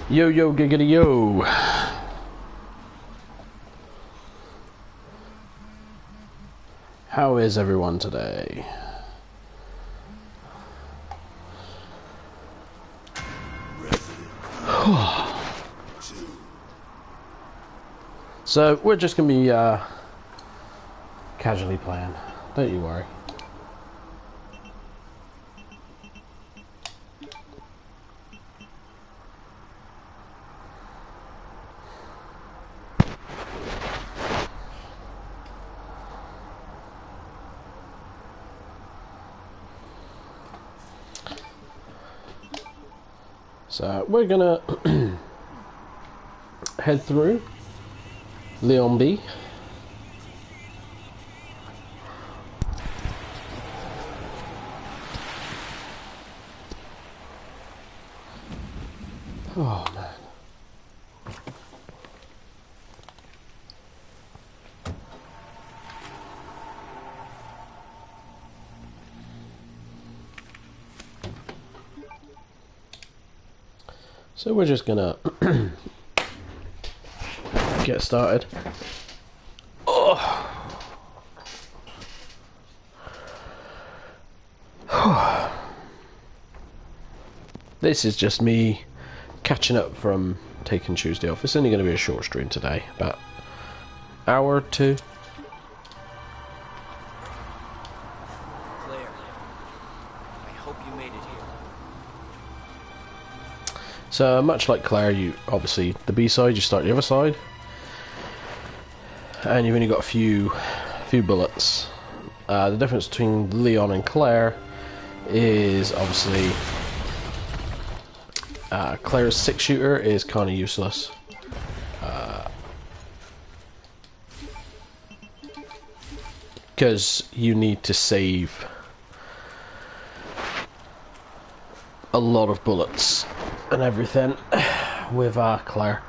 Yo, yo, giggity, yo. How is everyone today? So, we're just going to be casually playing. Don't you worry. So we're gonna head through Leon B. Oh man. So we're just gonna get started. Oh. This is just me catching up from taking Tuesday off. It's only going to be a short stream today, about an hour or two. Claire, I hope you made it here. So much like Claire, you obviously the B side, you start the other side, and you've only got a few bullets. The difference between Leon and Claire is obviously Claire's 6-shooter is kind of useless. Because you need to save a lot of bullets and everything with Claire.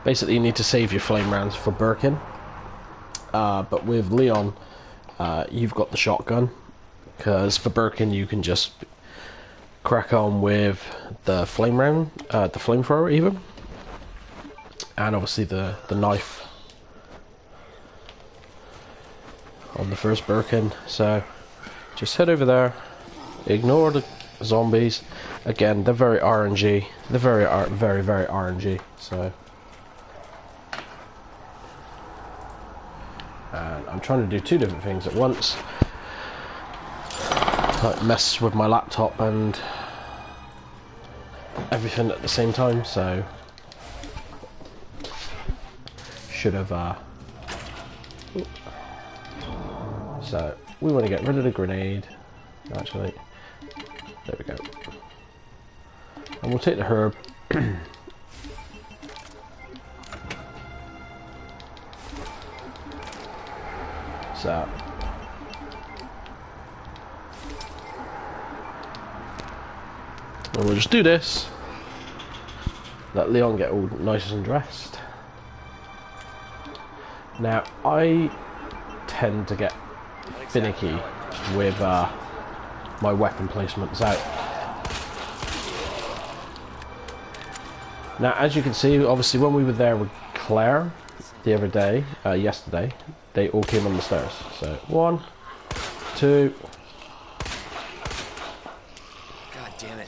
Basically, you need to save your flame rounds for Birkin. But with Leon, you've got the shotgun. Because for Birkin, you can just crack on with the flame round, the flamethrower even, and obviously the knife on the first Birkin. So just head over there, ignore the zombies. Again, they're very RNG. They're very RNG. So, and I'm trying to do two different things at once. Like mess with my laptop and everything at the same time, so should have so we want to get rid of the grenade, actually. There we go. And we'll take the herb. So and we'll just do this. Let Leon get all nice and dressed. Now, I tend to get finicky with my weapon placements out. Now, as you can see, obviously when we were there with Claire the other day, yesterday, they all came on the stairs. So, 1, 2... God damn it.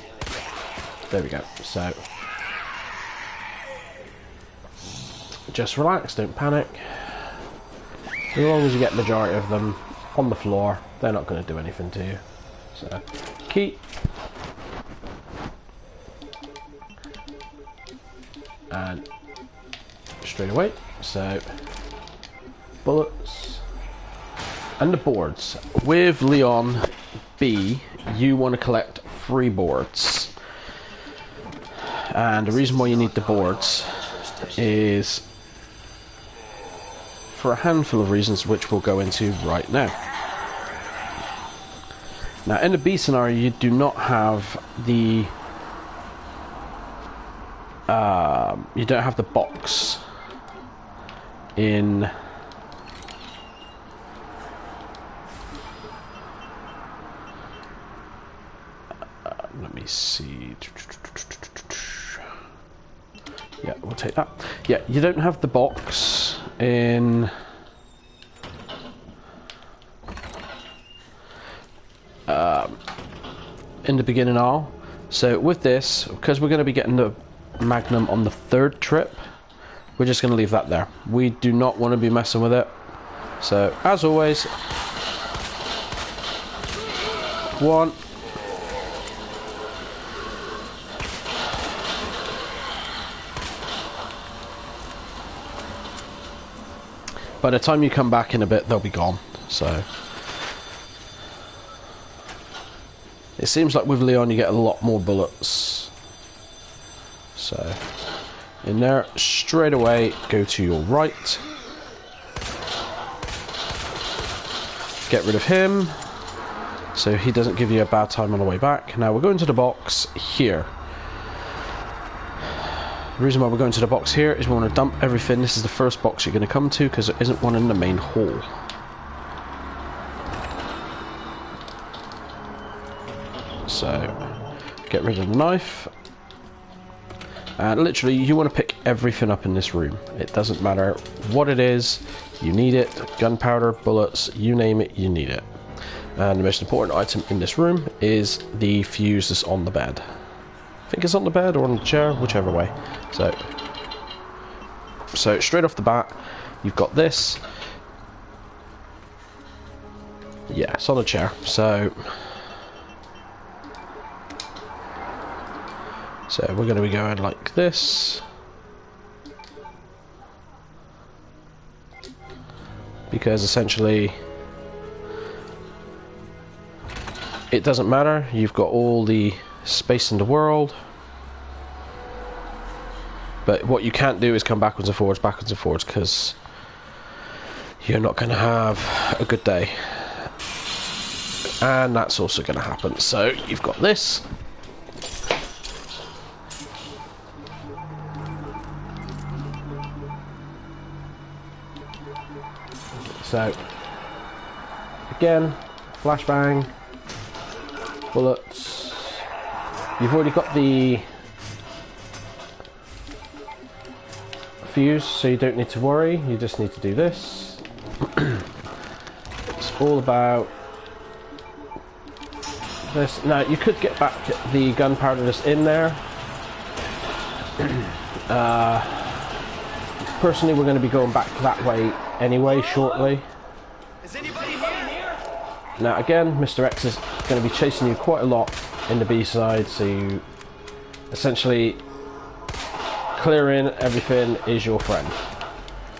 There we go. So, just relax, don't panic. As long as you get majority of them on the floor, they're not going to do anything to you. So, key. And straight away. So, bullets. And the boards. With Leon B, you want to collect 3 boards. And the reason why you need the boards is for a handful of reasons, which we'll go into right now. Now, in the B scenario, you do not have the you don't have the box in let me see. Yeah, we'll take that. Yeah, you don't have the box in... in the beginning aisle. So with this, because we're going to be getting the Magnum on the 3rd trip, we're just going to leave that there. We do not want to be messing with it. So, as always, 1. By the time you come back in a bit, they'll be gone. So, it seems like with Leon you get a lot more bullets. So, in there, straight away, go to your right. Get rid of him, so he doesn't give you a bad time on the way back. Now we're going to the box here. The reason why we're going to the box here is we want to dump everything. This is the first box you're going to come to because there isn't one in the main hall. So, get rid of the knife. And literally, you want to pick everything up in this room. It doesn't matter what it is, you need it. Gunpowder, bullets, you name it, you need it. And the most important item in this room is the fuse that's on the bed. I think it's on the bed or on the chair, whichever way. So straight off the bat, you've got this. Yeah, it's on a chair. So we're going to be going like this. Because essentially it doesn't matter, you've got all the space in the world, but what you can't do is come backwards and forwards, because you're not going to have a good day, and that's also going to happen. So you've got this. So again, flashbang, bullets. You've already got the fuse, so you don't need to worry. You just need to do this. It's all about this. Now you could get back the gunpowder that's in there. Personally, we're going to be going back that way anyway shortly. Is anybody here? Now again, Mr. X is going to be chasing you quite a lot in the B-side, so you essentially clearing everything is your friend.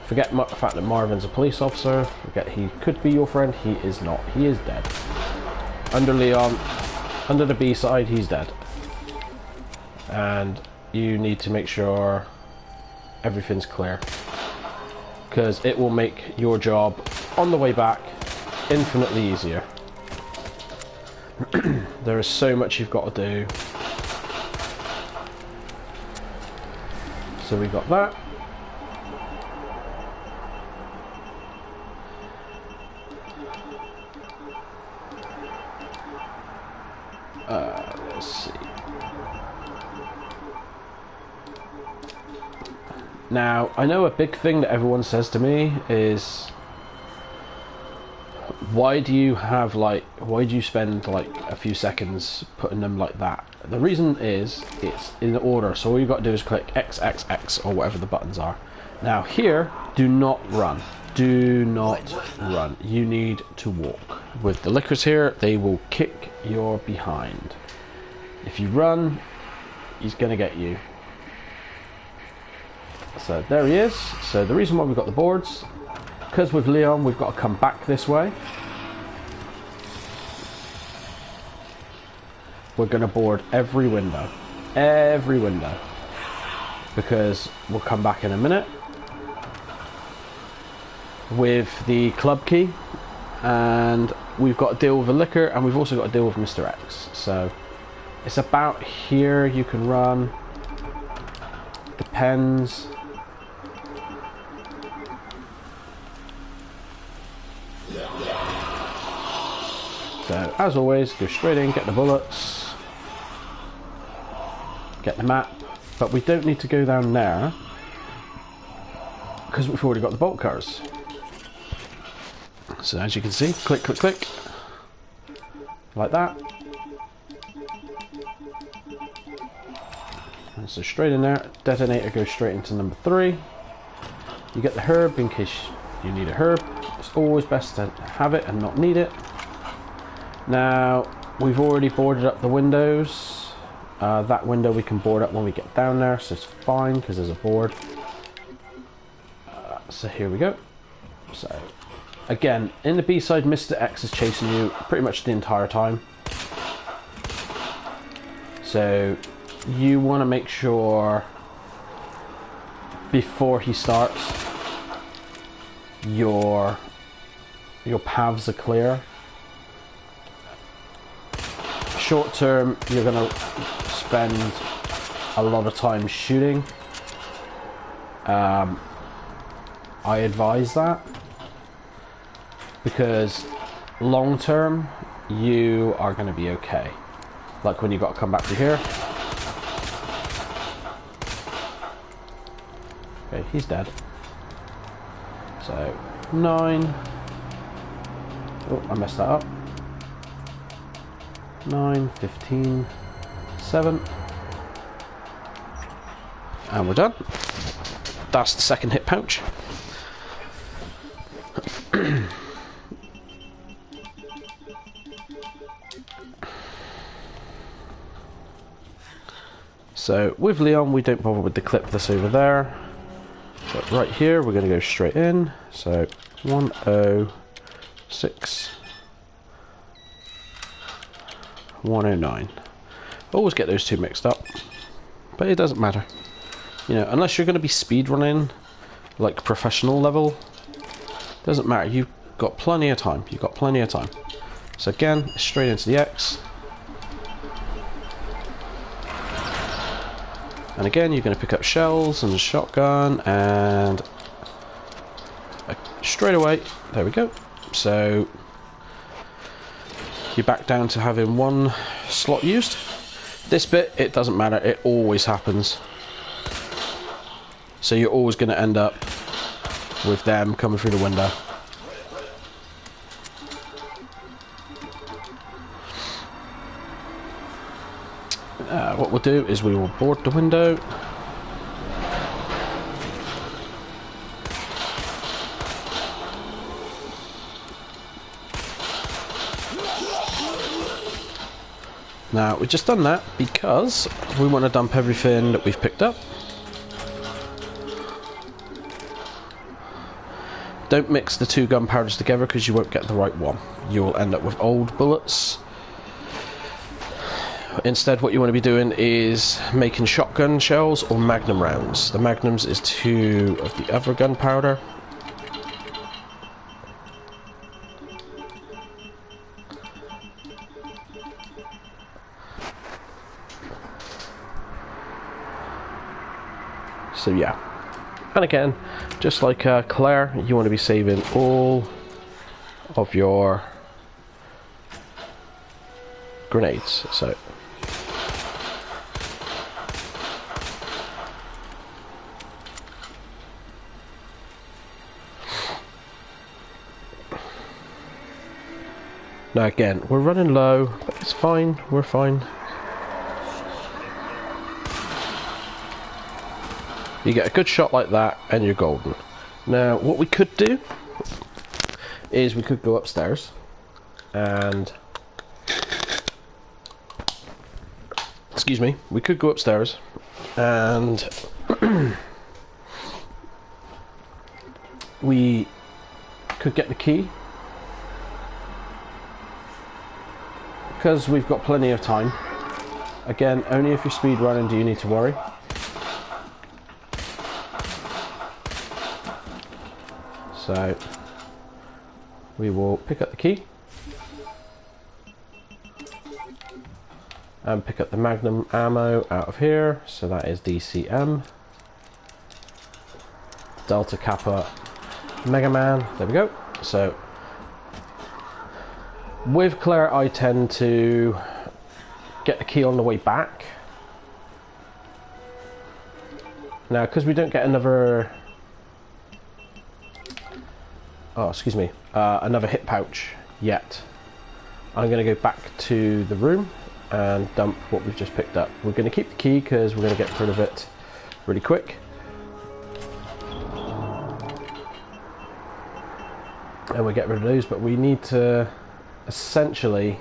Forget the fact that Marvin's a police officer, forget he could be your friend, he is not, he is dead. Under Leon, under the B-side, he's dead. And you need to make sure everything's clear, because it will make your job on the way back infinitely easier. There is so much you've got to do. So we got that. Let's see. Now, I know a big thing that everyone says to me is, why do you spend like a few seconds putting them like that? The reason is, it's in order, so all you got to do is click X, X, X, or whatever the buttons are. Now here, do not run. Do not run. You need to walk. With the lickers here, they will kick your behind. If you run, he's gonna get you. So there he is. So the reason why we've got the boards, because with Leon we've got to come back this way. We're going to board every window, because we'll come back in a minute with the club key, and we've got to deal with the liquor, and we've also got to deal with Mr. X. So it's about here you can run. Depends. So as always, go straight in, get the bullets, get the map, but we don't need to go down there because we've already got the bolt cutters. So as you can see, click, click, click, like that. And so straight in there, detonator goes straight into number 3. You get the herb in case you need a herb. It's always best to have it and not need it. Now, we've already boarded up the windows. That window we can board up when we get down there, so it's fine because there's a board. So here we go. So, again, in the B-side, Mr. X is chasing you pretty much the entire time. So, you want to make sure before he starts, your paths are clear. Short term, you're going to spend a lot of time shooting. I advise that because long term, you are going to be okay. Like when you've got to come back to here. Okay, he's dead. So, 9. Oh, I messed that up. 9, 15, 7. And we're done. That's the second hit pouch. So, with Leon, we don't bother with the clip that's over there. But right here, we're going to go straight in. So 106, 109. Always get those two mixed up, but it doesn't matter. You know, unless you're going to be speed running, like professional level, doesn't matter. You've got plenty of time. You've got plenty of time. So again, straight into the X. And again, you're going to pick up shells and a shotgun, and straight away, there we go. So you're back down to having one slot used. This bit, it doesn't matter, it always happens. So you're always going to end up with them coming through the window. What we'll do is we will board the window. Now, we've just done that because we want to dump everything that we've picked up. Don't mix the two gunpowders together because you won't get the right one. You will end up with old bullets. Instead, what you want to be doing is making shotgun shells or magnum rounds. The magnums is 2 of the other gunpowder. So yeah, and again, just like Claire, you want to be saving all of your grenades. So now again, we're running low, but it's fine, we're fine. You get a good shot like that and you're golden. Now what we could do is we could go upstairs and excuse me, we could go upstairs and we could get the key because we've got plenty of time. Again, only if you're speed running do you need to worry. So we will pick up the key and pick up the magnum ammo out of here. So that is DCM, Delta Kappa Mega Man. There we go. So with Claire, I tend to get the key on the way back. Now, because we don't get another... Oh, excuse me. Another hit pouch yet. I'm going to go back to the room and dump what we've just picked up. We're going to keep the key because we're going to get rid of it really quick. And we'll get rid of those, but we need to essentially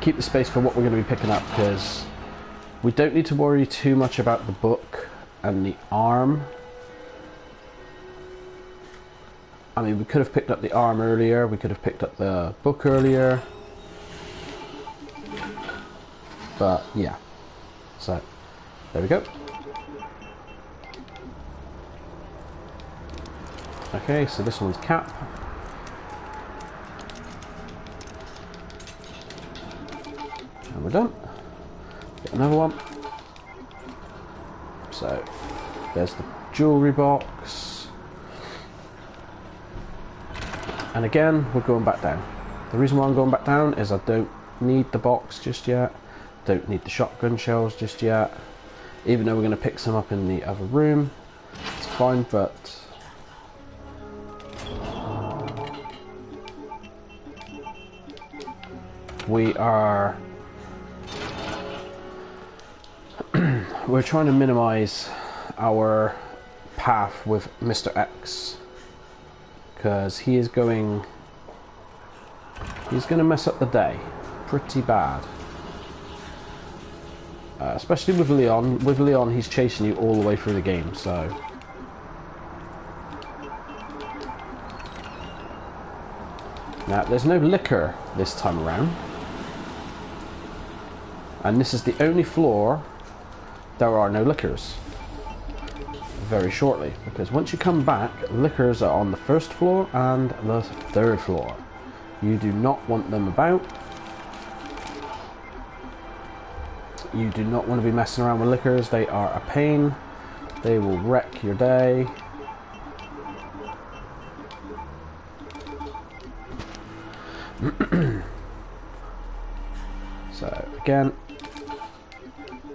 keep the space for what we're going to be picking up, because we don't need to worry too much about the book and the arm. I mean, we could have picked up the arm earlier, we could have picked up the book earlier, but yeah, so there we go. Okay, so this one's cap. And we're done. Get another one. So there's the jewellery box. And again, we're going back down. The reason why I'm going back down is I don't need the box just yet. Don't need the shotgun shells just yet. Even though we're going to pick some up in the other room. It's fine, but... we are... we're trying to minimize our path with Mr. X. Because he's going to mess up the day pretty bad, especially with Leon. With Leon, he's chasing you all the way through the game, so now there's no liquor this time around, and this is the only floor there are no liquors. Very shortly, because once you come back, liquors are on the first floor and the third floor. You do not want them about. You do not want to be messing around with liquors. They are a pain. They will wreck your day. So again,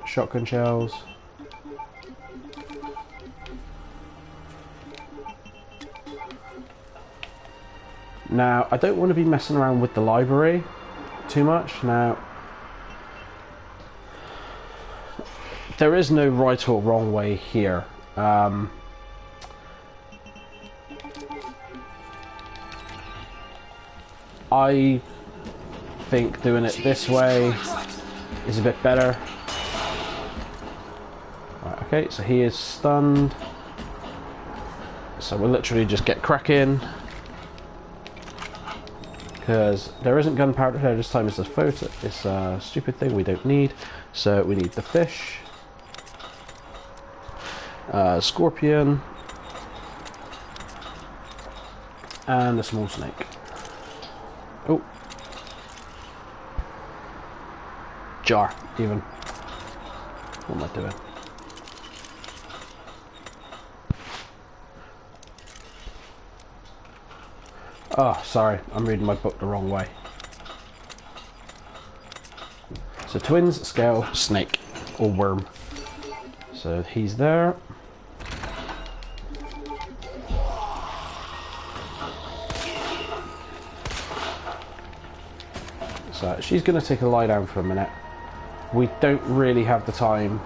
shotgun shells. Now, I don't want to be messing around with the library too much. Now, there is no right or wrong way here. I think doing it this way is a bit better. Right, okay, so he is stunned. So we'll literally just get cracking. Because there isn't gunpowder there this time. It's a photo. It's a stupid thing we don't need. So we need the fish, scorpion, and a small snake. Oh, jar even. What am I doing? Oh, sorry, I'm reading my book the wrong way. So twins, scale, snake, or worm. So he's there. So she's going to take a lie down for a minute. We don't really have the time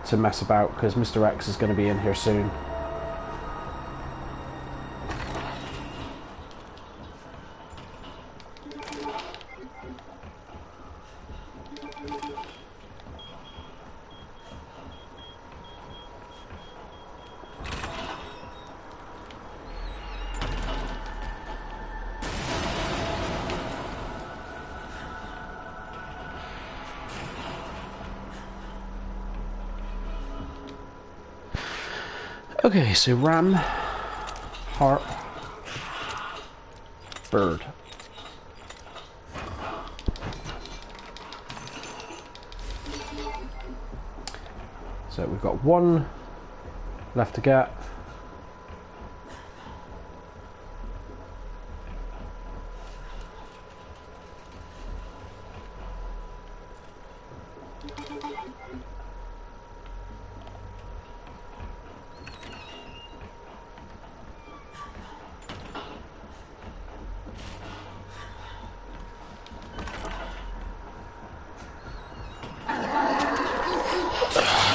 to mess about because Mr. X is going to be in here soon. Okay, so ram, harp, bird. So we've got one left to get.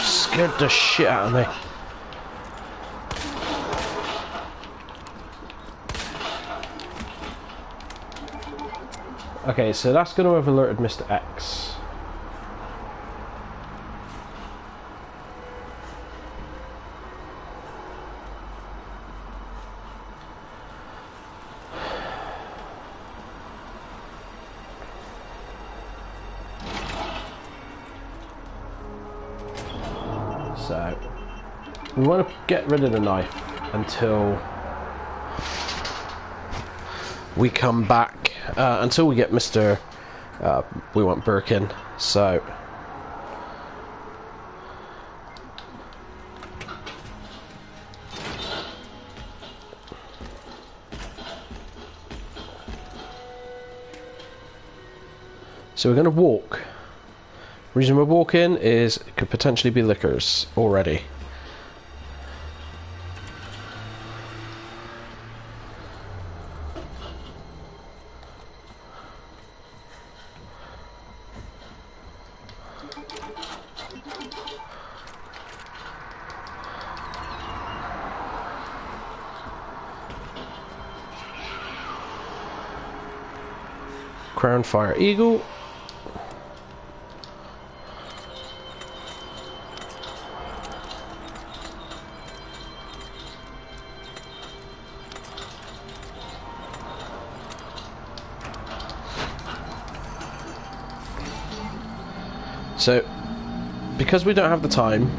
Scared the shit out of me. Okay, so that's going to have alerted Mr. X. So, we want to get rid of the knife until we come back, until we get Mr. We want Birkin, so... So we're going to walk. The reason we're walking is it could potentially be liquors already. Crown Fire Eagle. So, because we don't have the time,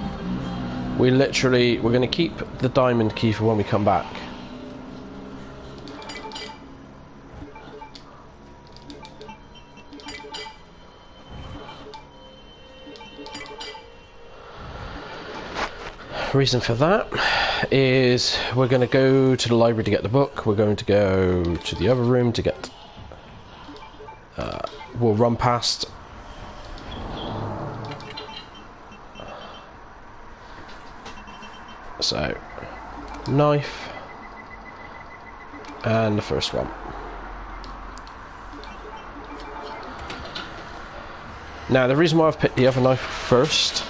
we're going to keep the diamond key for when we come back. Reason for that is we're going to go to the library to get the book. We're going to go to the other room to get... we'll run past... So, knife, and the first one. Now, the reason why I've picked the other knife first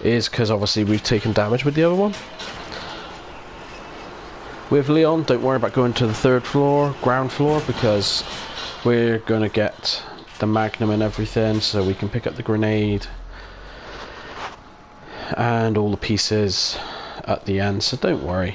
is because obviously we've taken damage with the other one. With Leon, don't worry about going to the third floor, ground floor, because we're going to get the magnum and everything, so we can pick up the grenade and all the pieces at the end, so don't worry.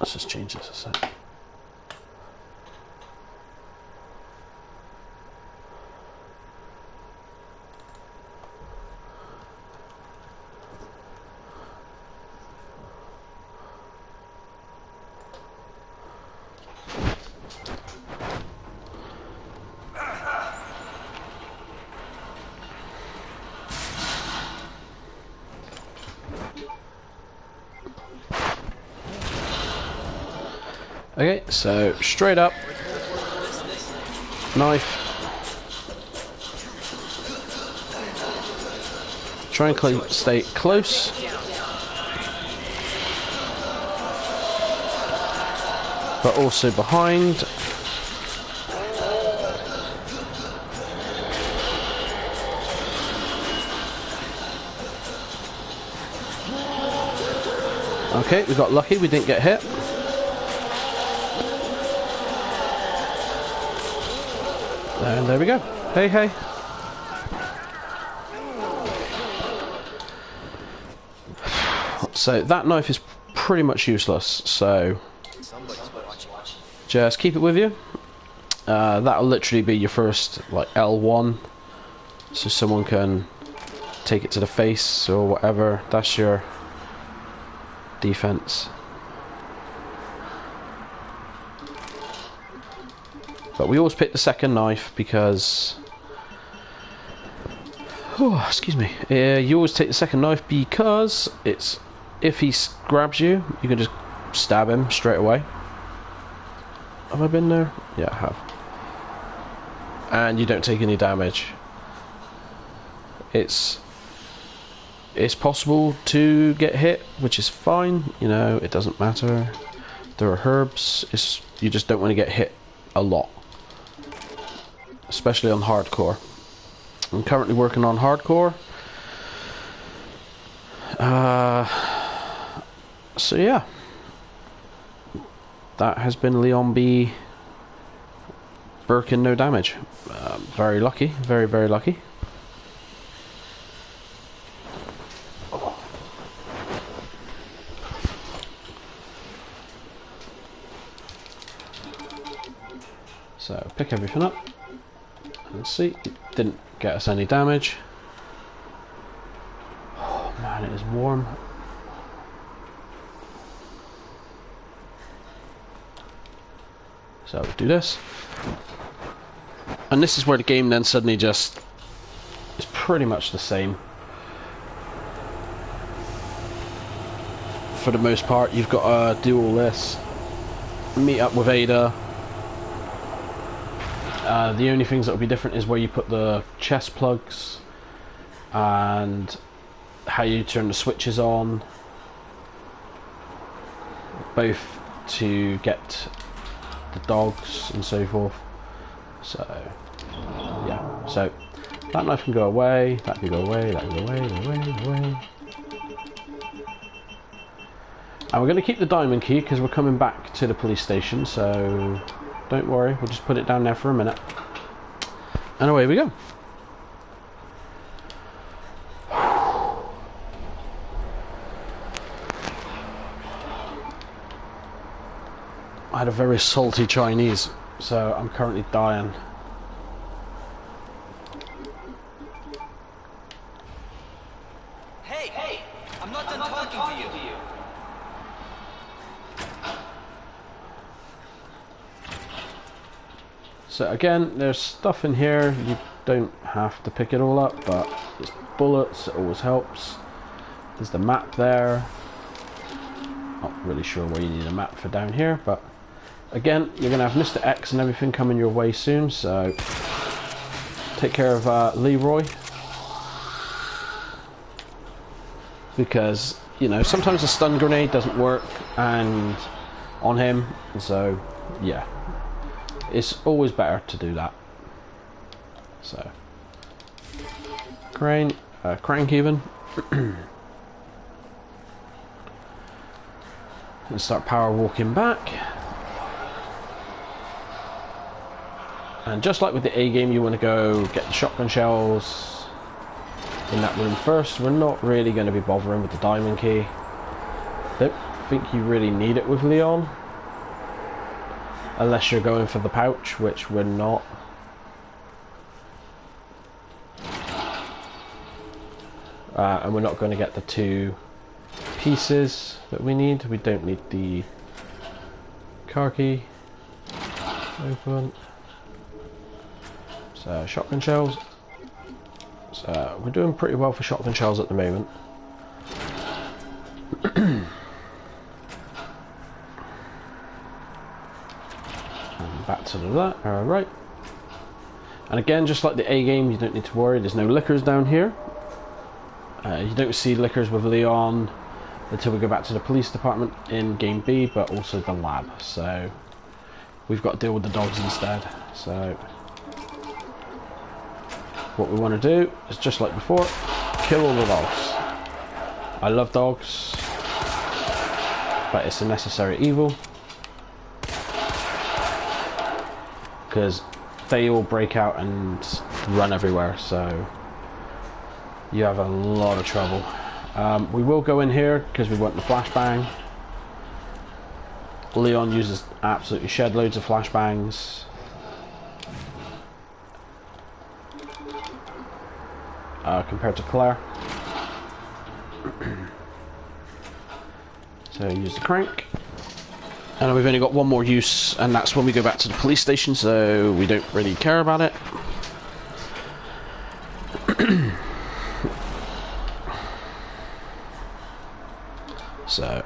Let's just change this a sec. Okay, so straight up, knife, try and stay close, but also behind. Okay, we got lucky, we didn't get hit. And there we go. Hey, hey. So that knife is pretty much useless, so just keep it with you. That'll literally be your first, like, L1, so someone can take it to the face or whatever. That's your defense. But we always pick the second knife because Excuse me. You always take the second knife because it's if he grabs you, you can just stab him straight away. Have I been there? Yeah, I have. And you don't take any damage. It's possible to get hit, which is fine. You know, it doesn't matter. There are herbs. You just don't want to get hit a lot, especially on hardcore. I'm currently working on hardcore. So yeah, that has been Leon B. Birkin, no damage. Very lucky, very, very lucky. So pick everything up and see, it didn't get us any damage. Oh man, it is warm. So do this, and this is where the game then suddenly just is pretty much the same. For the most part, you've got to do all this, meet up with Ada. The only things that will be different is where you put the chest plugs and how you turn the switches on, both to get the dogs and so forth. So yeah, so that knife can go away, that can go away, that can go away, away. And we're going to keep the diamond key because we're coming back to the police station, so don't worry, we'll just put it down there for a minute. And away we go. I had a very salty Chinese, so I'm currently dying. Hey! I'm not done talking to you. So again, there's stuff in here, you don't have to pick it all up, but it's bullets, it always helps. There's the map there. Not really sure where you need a map for down here, but again, you're going to have Mr. X and everything coming your way soon, so take care of Leroy. Because, you know, sometimes a stun grenade doesn't work and on him, so yeah. It's always better to do that. So, crank even. And start power walking back. And just like with the A game, you want to go get the shotgun shells in that room first. We're not really going to be bothering with the diamond key. Don't think you really need it with Leon. Unless you're going for the pouch, which we're not. And we're not going to get the 2 pieces that we need. We don't need the car key. Open. So, shotgun shells. So, we're doing pretty well for shotgun shells at the moment. Back to that, alright. And again, just like the A game, you don't need to worry, there's no lickers down here. You don't see lickers with Leon until we go back to the police department in game B, but also the lab. So we've got to deal with the dogs instead. So what we want to do is just like before, kill all the dogs. I love dogs, but it's a necessary evil. Because they all break out and run everywhere, so you have a lot of trouble. We will go in here because we want the flashbang. Leon uses absolutely shed loads of flashbangs. Compared to Claire. So use the crank. And we've only got one more use, and that's when we go back to the police station, so we don't really care about it. So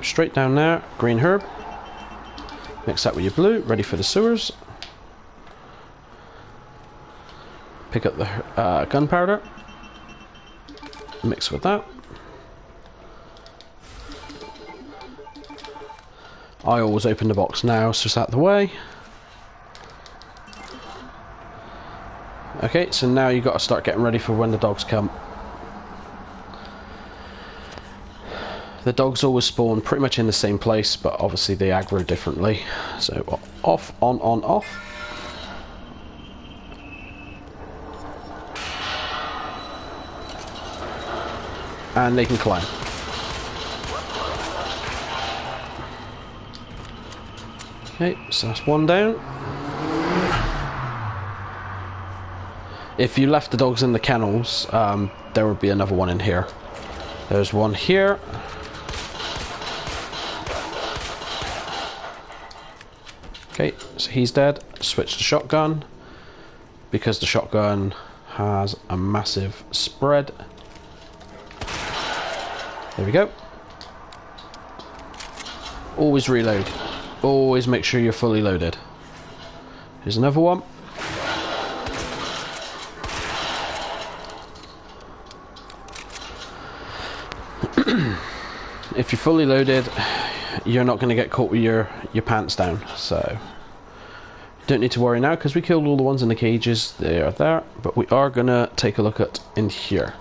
straight down there, green herb. Mix that with your blue, ready for the sewers. Pick up the gunpowder. Mix with that. I always open the box now, so it's out the way. Okay, so now you've got to start getting ready for when the dogs come. The dogs always spawn pretty much in the same place, but obviously they aggro differently. So off, on, off. And they can climb. Okay, so that's one down. If you left the dogs in the kennels, there would be another one in here. There's one here. Okay, so he's dead. Switch to shotgun, because the shotgun has a massive spread. There we go. Always reload. Always make sure you're fully loaded. Here's another one. If you're fully loaded, you're not going to get caught with your pants down, so don't need to worry now, because we killed all the ones in the cages. They are there, but we are going to take a look at in here.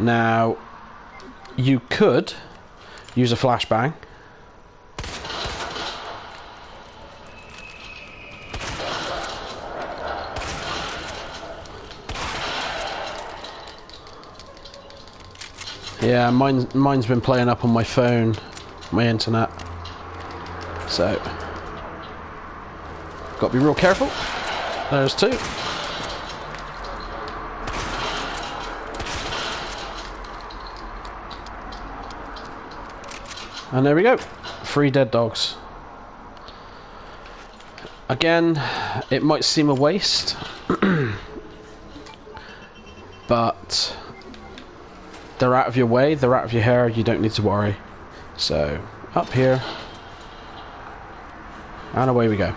Now, you could use a flashbang. Yeah, mine's been playing up on my phone, my internet. So, got to be real careful. There's two. And there we go. 3 dead dogs. Again, it might seem a waste, but they're out of your way, they're out of your hair, you don't need to worry. So, up here, and away we go.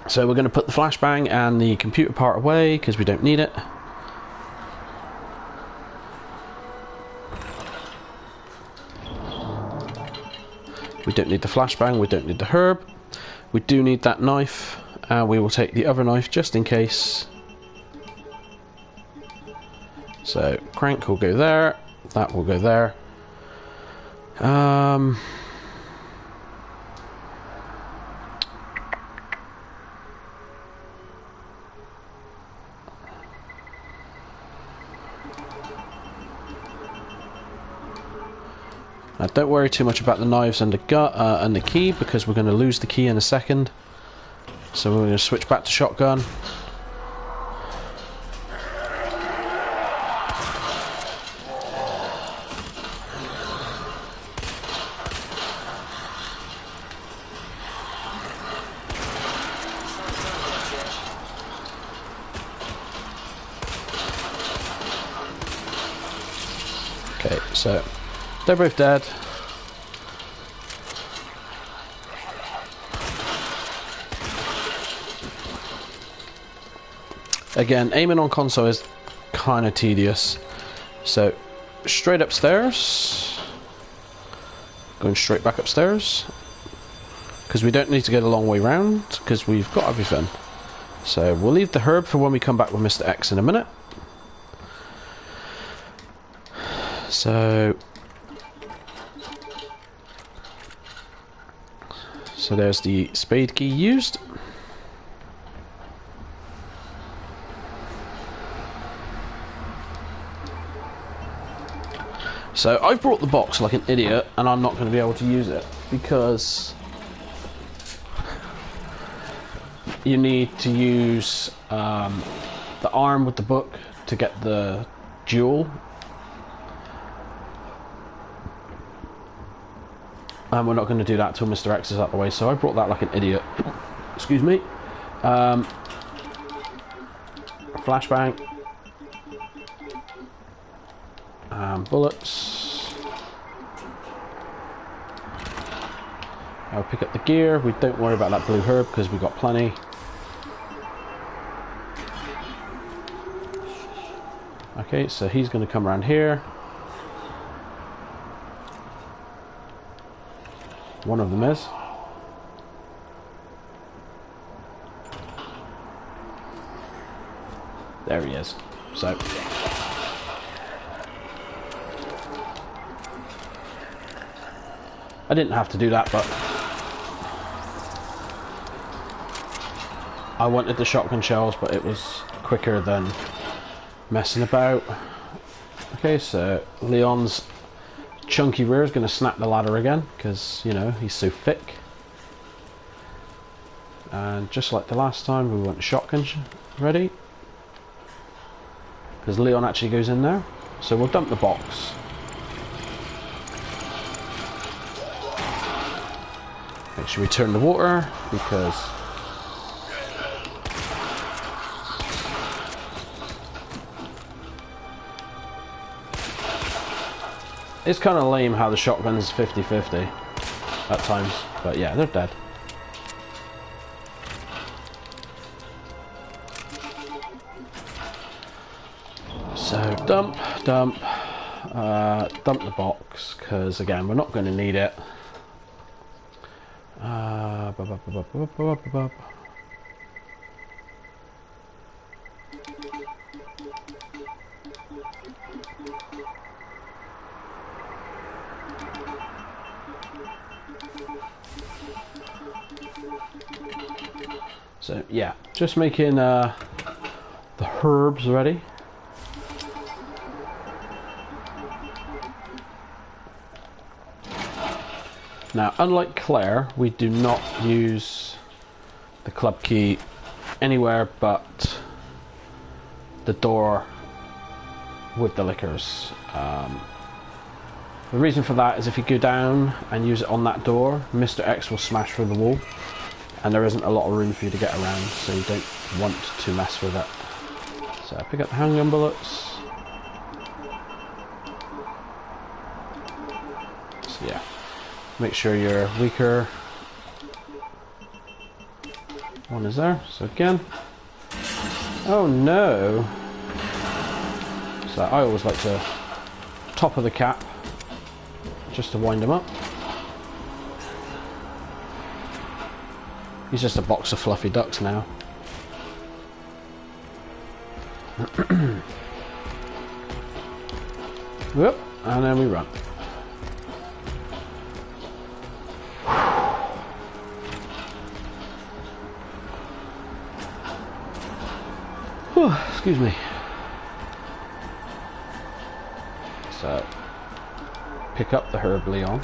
So we're going to put the flashbang and the computer part away, because we don't need it. We don't need the flashbang, we don't need the herb. We do need that knife, and we will take the other knife just in case. So, crank will go there, that will go there. Now, don't worry too much about the knives and the key, because we're going to lose the key in a second. So we're going to switch back to shotgun. Okay, so they're both dead. Again, aiming on console is kind of tedious. So, straight upstairs. Going straight back upstairs. Because we don't need to get a long way round, because we've got everything. So, we'll leave the herb for when we come back with Mr. X in a minute. So there's the spade key used. So I brought the box like an idiot, and I'm not going to be able to use it because you need to use the arm with the book to get the jewel. And we're not going to do that till Mr. X is out the way, so I brought that like an idiot. Excuse me. Flashbang. Bullets. I'll pick up the gear. We don't worry about that blue herb because we've got plenty. Okay, so he's going to come around here. One of them is. There he is. So. I didn't have to do that, but I wanted the shotgun shells, but it was quicker than messing about. Okay, so Leon's chunky rear is going to snap the ladder again because, you know, he's so thick. And just like the last time, we want the shotgun ready because Leon actually goes in there. So we'll dump the box. Make sure we turn the water because it's kind of lame how the shotgun's 50-50 at times, but yeah, they're dead. So dump the box because again we're not going to need it. So yeah, just making the herbs ready. Now, unlike Claire, we do not use the club key anywhere but the door with the liquors. The reason for that is if you go down and use it on that door, Mr. X will smash through the wall and there isn't a lot of room for you to get around, so you don't want to mess with it. So I pick up the handgun bullets. So yeah, make sure your weaker one is there. So again, oh no. So I always like to top of the cap just to wind him up. He's just a box of fluffy ducks now. Whoop, and then we run. Whew, excuse me. So, pick up the herb Leon.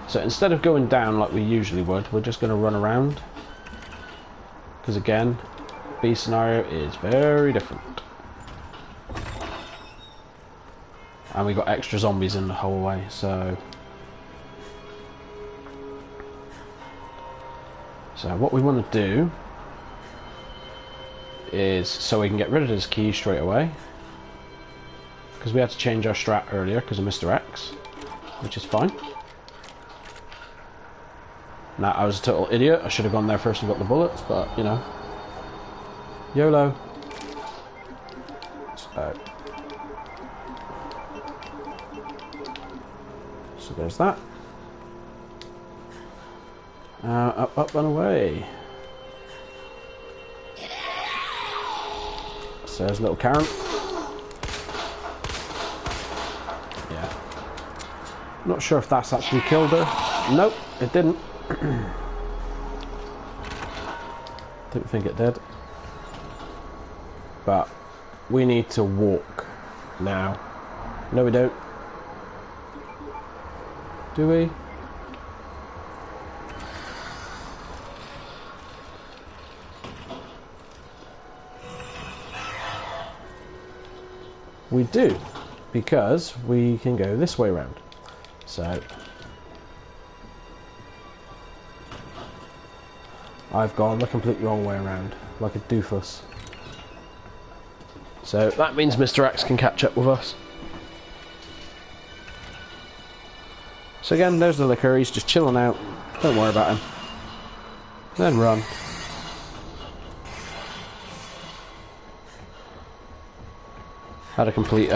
So instead of going down like we usually would, we're just going to run around. Because again, B scenario is very different. And we got extra zombies in the whole way, so... So what we want to do is, so we can get rid of this key straight away. Because we had to change our strat earlier because of Mr. X, which is fine. Now, I was a total idiot. I should have gone there first and got the bullets, but, you know. YOLO. So there's that. Up, up, and away. So there's little Karen. Yeah. Not sure if that's actually killed her. Nope, it didn't. Don't think it did. But we need to walk now. No, we don't. Do we? We do, because we can go this way around. So I've gone the complete wrong way around, like a doofus. So that means Mr. X can catch up with us. So again, there's the liquor, he's just chilling out. Don't worry about him. Then run. Had a complete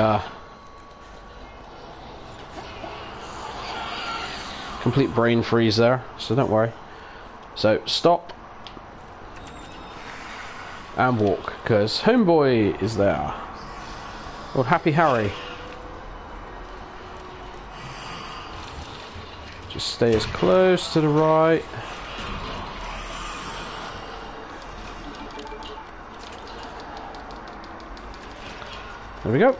brain freeze there, so don't worry. So stop and walk, because Homeboy is there. Old Happy Harry. Just stay as close to the right. There we go.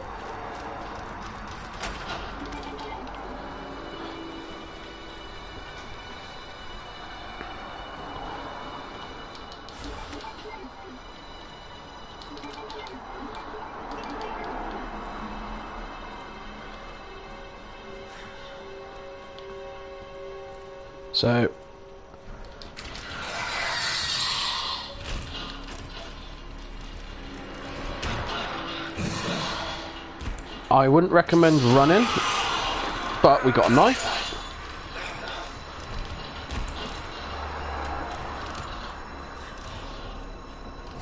So I wouldn't recommend running, but we got a knife.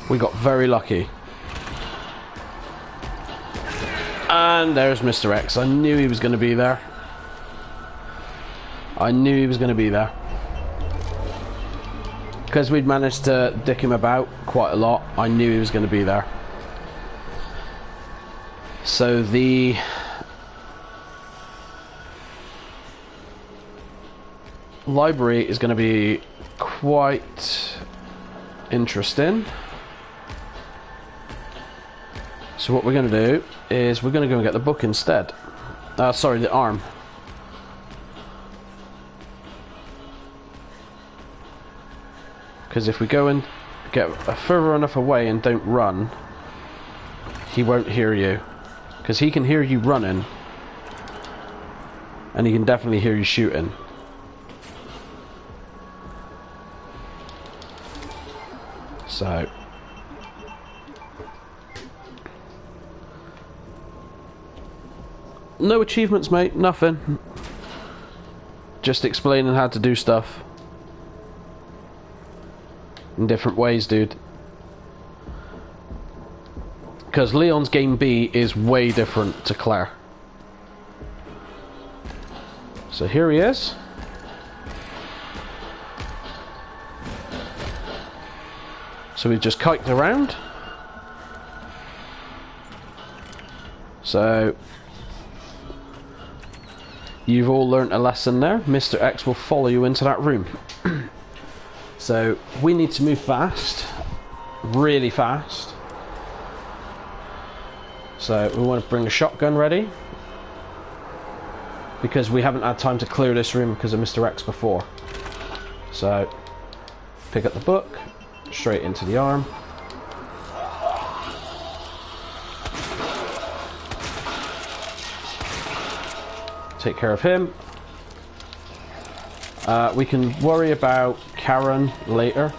We got very lucky. And there's Mr. X. I knew he was going to be there. I knew he was going to be there. Because we'd managed to dick him about quite a lot, I knew he was going to be there. So the library is going to be quite interesting. So what we're going to do is we're going to go and get the book instead. Sorry, the arm. Because if we go and get further enough away and don't run, he won't hear you. Because he can hear you running, and he can definitely hear you shooting. So no achievements, mate, nothing. Just explaining how to do stuff in different ways, dude. Because Leon's game B is way different to Claire. So here he is. So we've just kiked around. So you've all learnt a lesson there. Mr. X will follow you into that room. So we need to move fast, really fast. So we want to bring a shotgun ready, because we haven't had time to clear this room because of Mr. X before. So pick up the book, straight into the arm. Take care of him. We can worry about Karen later.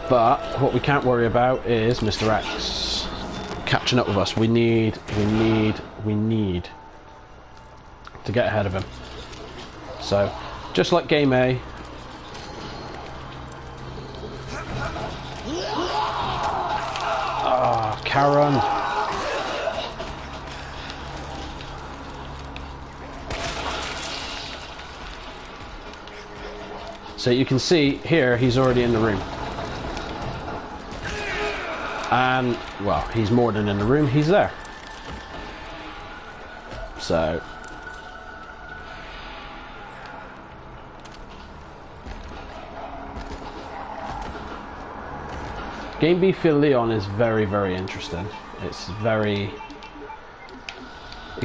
But what we can't worry about is Mr. X catching up with us. We need to get ahead of him. So, just like game A. Ah, Karen. So you can see here, he's already in the room. And, well, he's more than in the room, he's there. So Game B for Leon is very, very interesting. It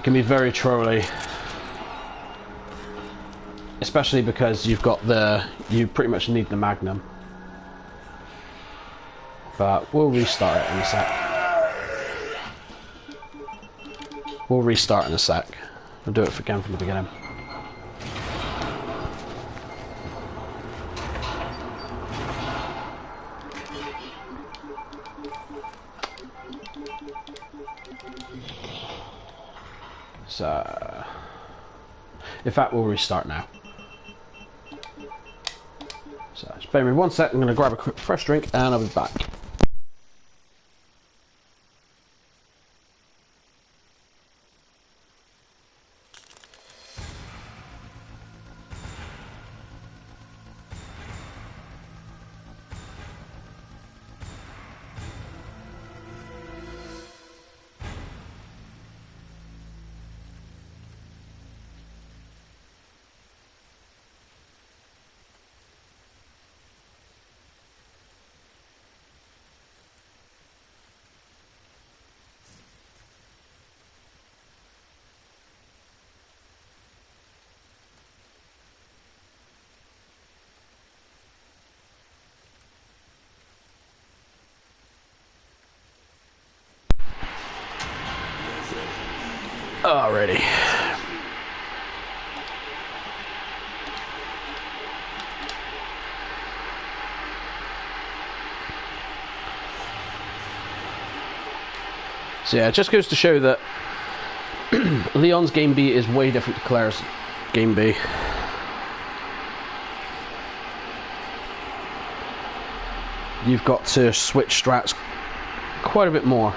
can be very trolly. Especially because you pretty much need the Magnum. But we'll restart it in a sec. We'll do it again from the beginning. So, in fact, we'll restart now. So, just bear with me 1 sec. I'm going to grab a quick fresh drink and I'll be back. Alrighty. So yeah, it just goes to show that Leon's game B is way different to Claire's game B. You've got to switch strats quite a bit more.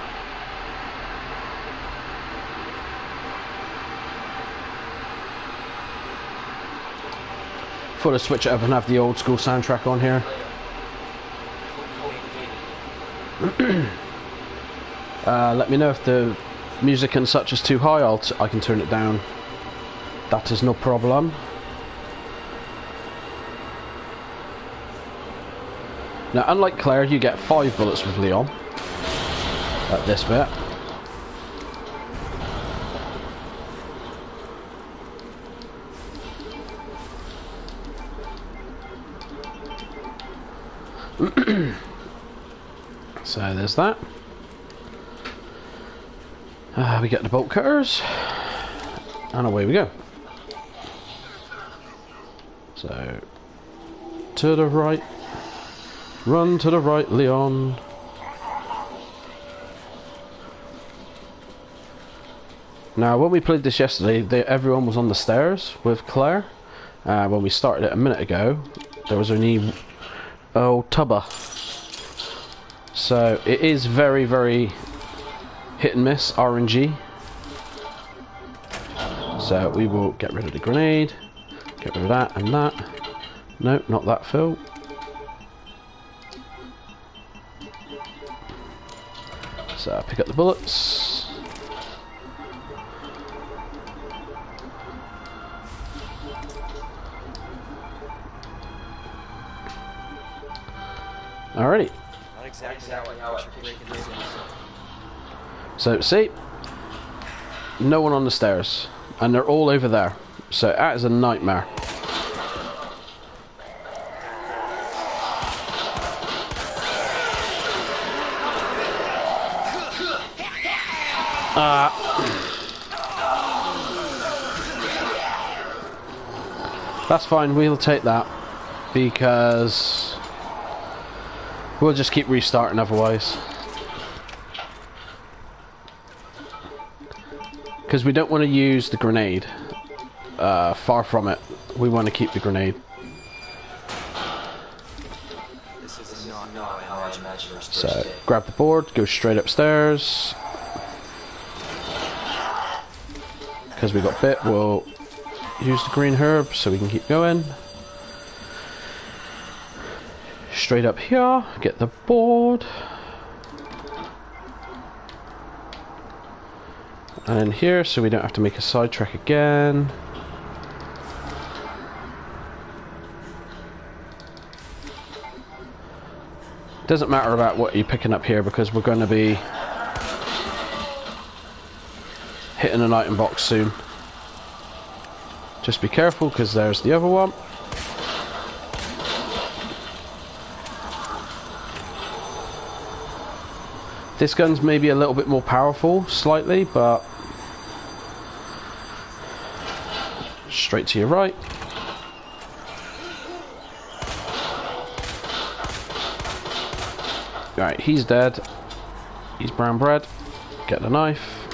Thought I'd switch it up and have the old school soundtrack on here. Let me know if the music and such is too high. I can turn it down. That is no problem. Now, unlike Claire, you get 5 bullets with Leon at this bit. So there's that. We get the bolt cutters, and away we go. So, to the right. Run to the right, Leon. Now, when we played this yesterday, everyone was on the stairs with Claire. When we started it a minute ago, there was only Tubba. So it is very, very hit and miss, RNG. So we will get rid of the grenade, get rid of that and that. No, not that, Phil. So pick up the bullets. Alrighty. Not exactly how I picture this. So see, no one on the stairs, and they're all over there. So that is a nightmare. That's fine, we'll take that, because we'll just keep restarting otherwise. Because we don't want to use the grenade. Far from it. We want to keep the grenade. This is not how I imagine your So, grab the board, go straight upstairs. Because we got bit, we'll use the green herb so we can keep going. Straight up here, get the board. And in here, so we don't have to make a sidetrack again. Doesn't matter about what you're picking up here, because we're going to be hitting an item box soon. Just be careful, because there's the other one. This gun's maybe a little bit more powerful, slightly, but straight to your right. Right, he's dead. He's brown bread. Get the knife.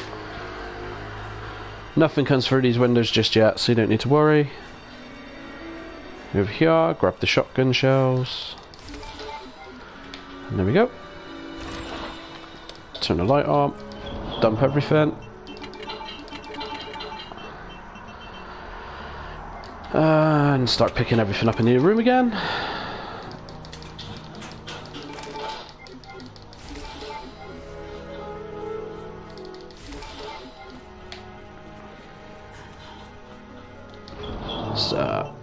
Nothing comes through these windows just yet, so you don't need to worry. Over here, grab the shotgun shells. And there we go. Turn the light on. Dump everything. And start picking everything up in the room again. So,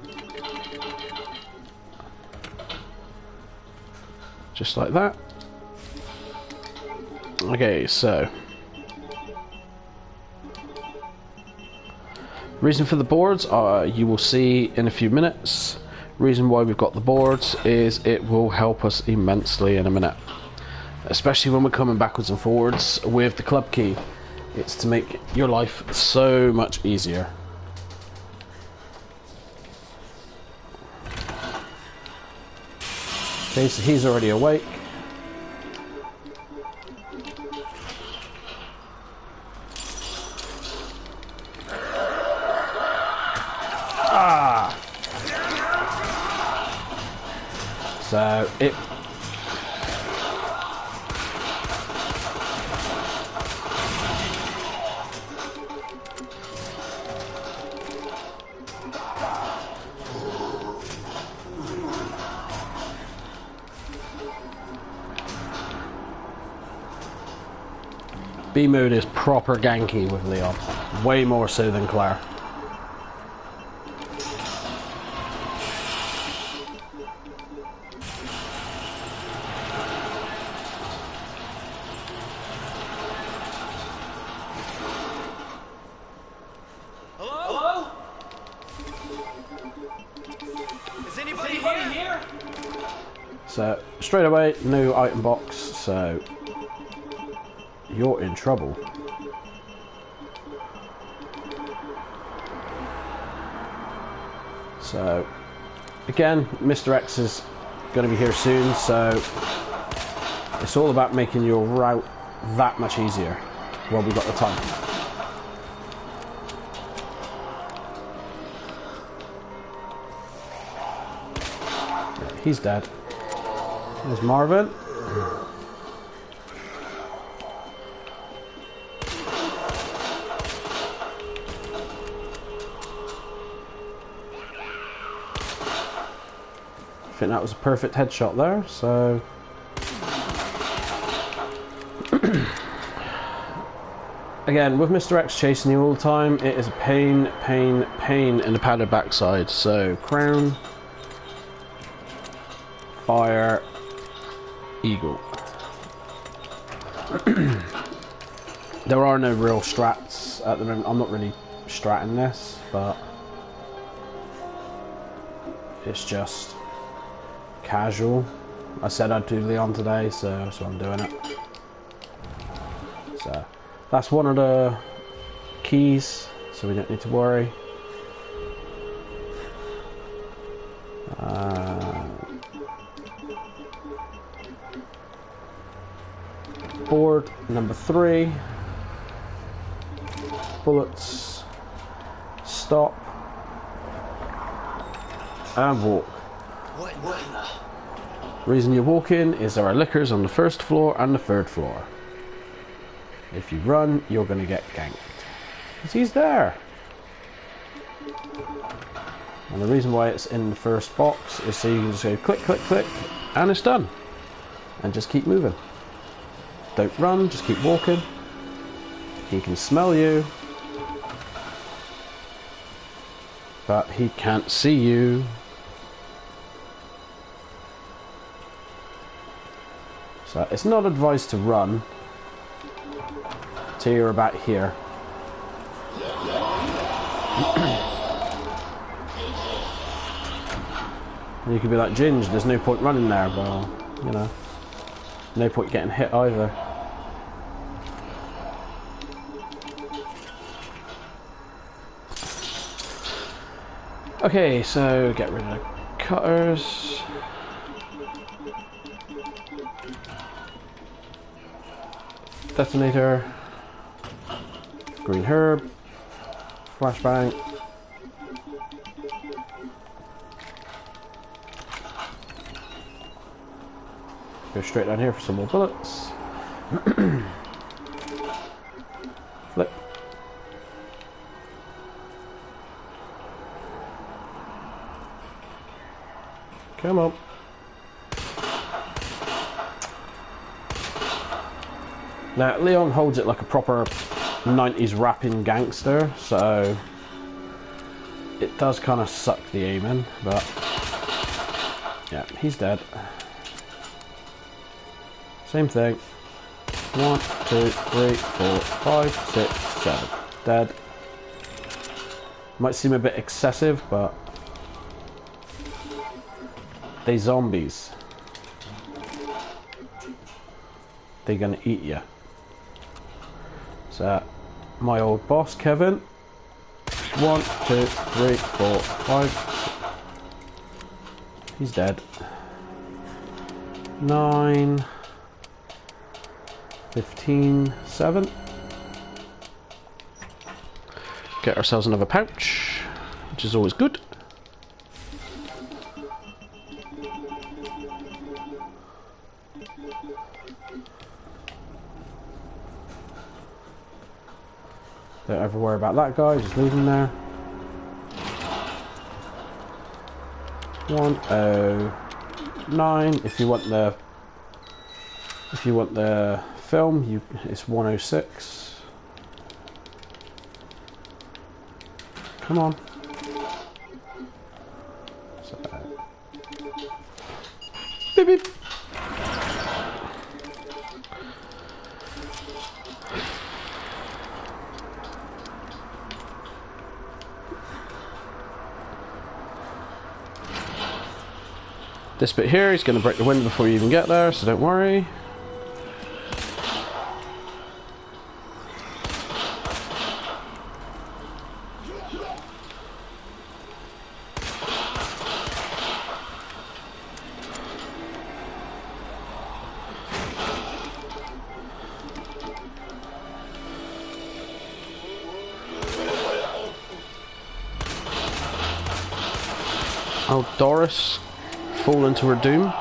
just like that. Okay, so reason for the boards you will see in a few minutes. Reason why we've got the boards is it will help us immensely in a minute, especially when we're coming backwards and forwards with the club key. It's to make your life so much easier. Okay, so he's already awake. Ah! So it... B mode is proper ganky with Leon, way more so than Claire. Hello? Is anybody here? So straight away, no item box, so you're in trouble. So again, Mr. X is going to be here soon, so it's all about making your route that much easier while we've got the time. He's dead. There's Marvin. I think that was a perfect headshot there, so... Again, with Mr. X chasing you all the time, it is a pain in the padded backside. So, crown, fire, eagle. There are no real strats at the moment. I'm not really stratting this, but it's just casual. I said I'd do Leon today, so I'm doing it. So that's one of the keys, so we don't need to worry. Board number 3. Bullets. Stop. And walk. Reason you're walking is there are lickers on the first floor and the third floor. If you run, you're going to get ganked. Because he's there. And the reason why it's in the first box is so you can just go click, click, click, and it's done. And just keep moving. Don't run, just keep walking. He can smell you. But he can't see you. So it's not advised to run till you're about here. You could be like, Ginge, there's no point running there. Well, you know, no point getting hit either. Okay, so get rid of the cutters. Detonator. Green herb. Flashbang. Go straight down here for some more bullets. Flip. Come on. Now, Leon holds it like a proper 90s rapping gangster, so it does kind of suck the aim in, but yeah, he's dead. Same thing. 1, 2, 3, 4, 5, 6, 7. Dead. Might seem a bit excessive, but they zombies. They're gonna eat you. So, my old boss, Kevin. 1, 2, 3, 4, 5. He's dead. 9, 15, 7. Get ourselves another pouch, which is always good. Don't ever worry about that guy, just leave him there. 109. If you want the film, it's 106. Come on. So, beep beep. This bit here, he's going to break the window before you even get there, so don't worry. Oh, Doris. Fall into her doom.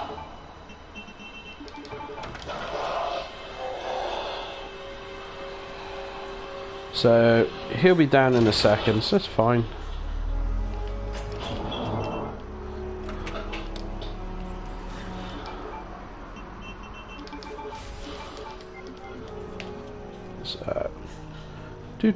So he'll be down in a second, so that's fine. So do.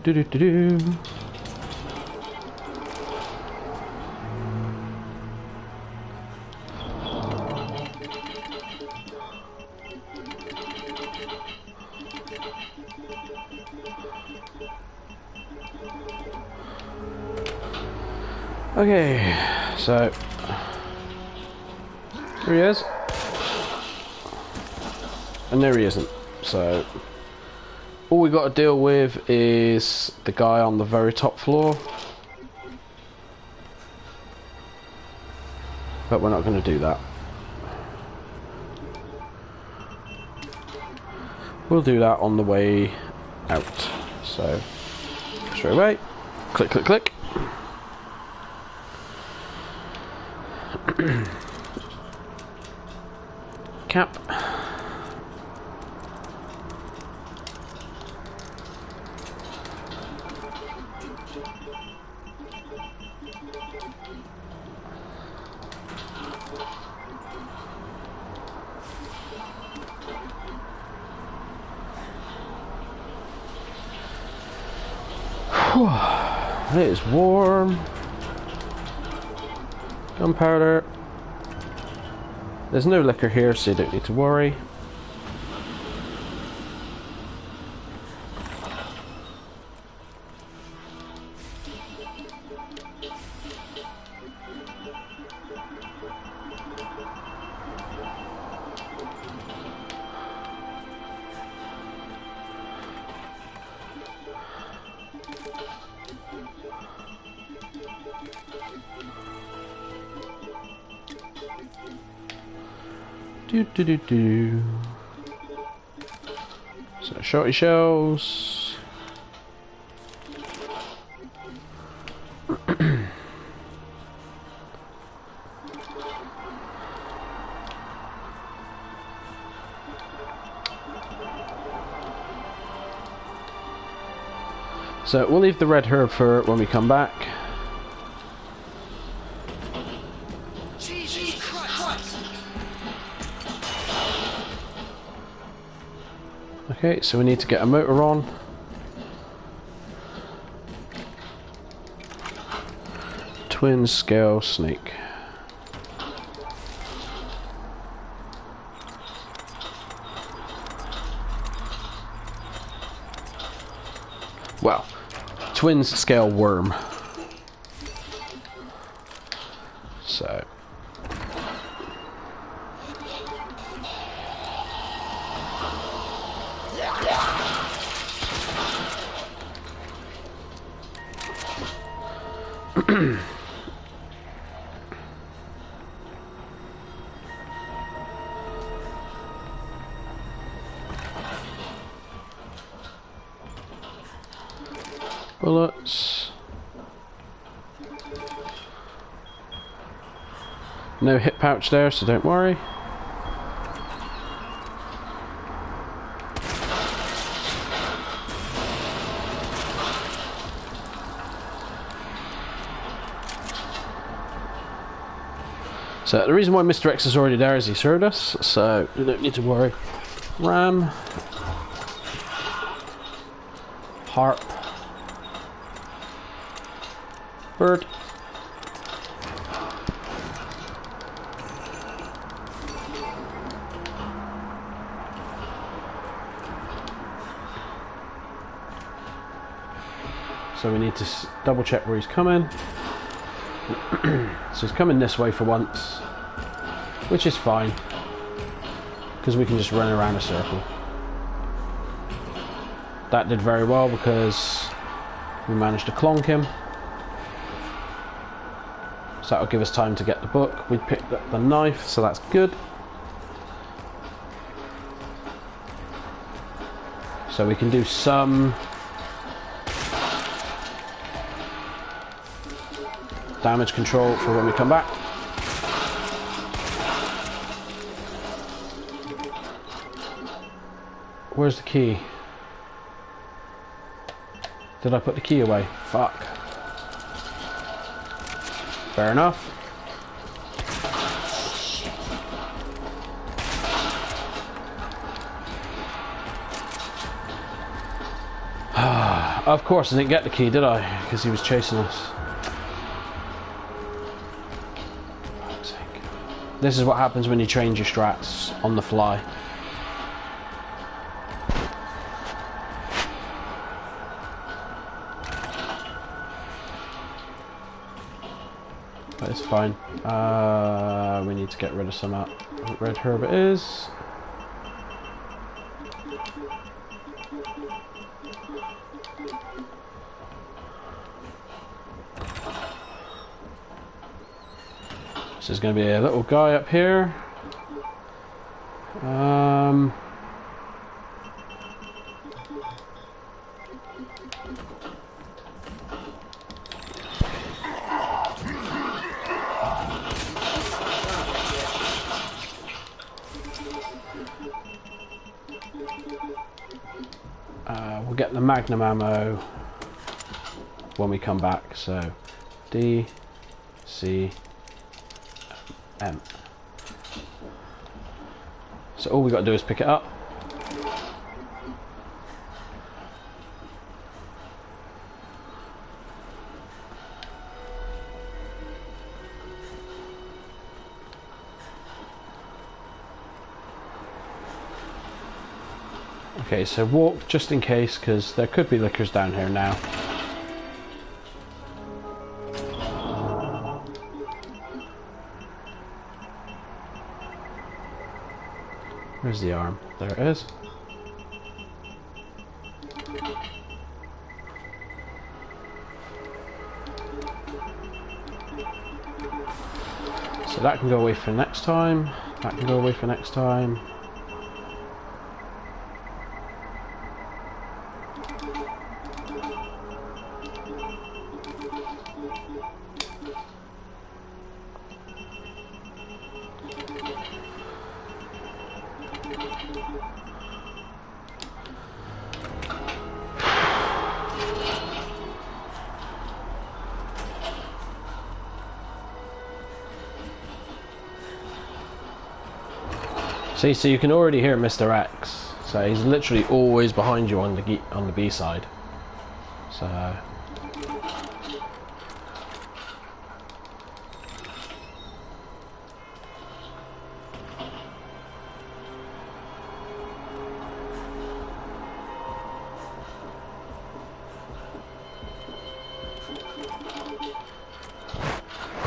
Okay, so here he is, and there he isn't. So all we got to deal with is the guy on the very top floor, but we're not going to do that. We'll do that on the way out. So straight away, click, click, click. Cap. It is warm. Gunpowder. There's no liquor here, so you don't need to worry. Do. So shorty shells. So we'll leave the red herb for when we come back. Jesus Christ! Okay, so we need to get a motor on. Twin scale snake. Well, twin scale worm. So. Bullets. No hip pouch there, so don't worry. So the reason why Mr. X is already there is he's heard us, so you don't need to worry. Ram. Harp. Bird. So we need to double check where he's coming. So he's coming this way for once, which is fine, because we can just run around a circle. That did very well because we managed to clonk him. So that'll give us time to get the book. We picked up the knife, so that's good. So we can do some damage control for when we come back. Where's the key? Did I put the key away? Fuck. Fair enough. Of course I didn't get the key, did I? Because he was chasing us. Fuck's sake. This is what happens when you change your strats on the fly. But it's fine. We need to get rid of some of that red herb it is. So there's going to be a little guy up here. We'll get the magnum ammo when we come back. So D, C, M. So all we got to do is pick it up. Okay, so walk just in case, because there could be lickers down here now. Where's the arm? There it is. So that can go away for next time. That can go away for next time. See, so you can already hear Mr. X. So he's literally always behind you on the B side. So I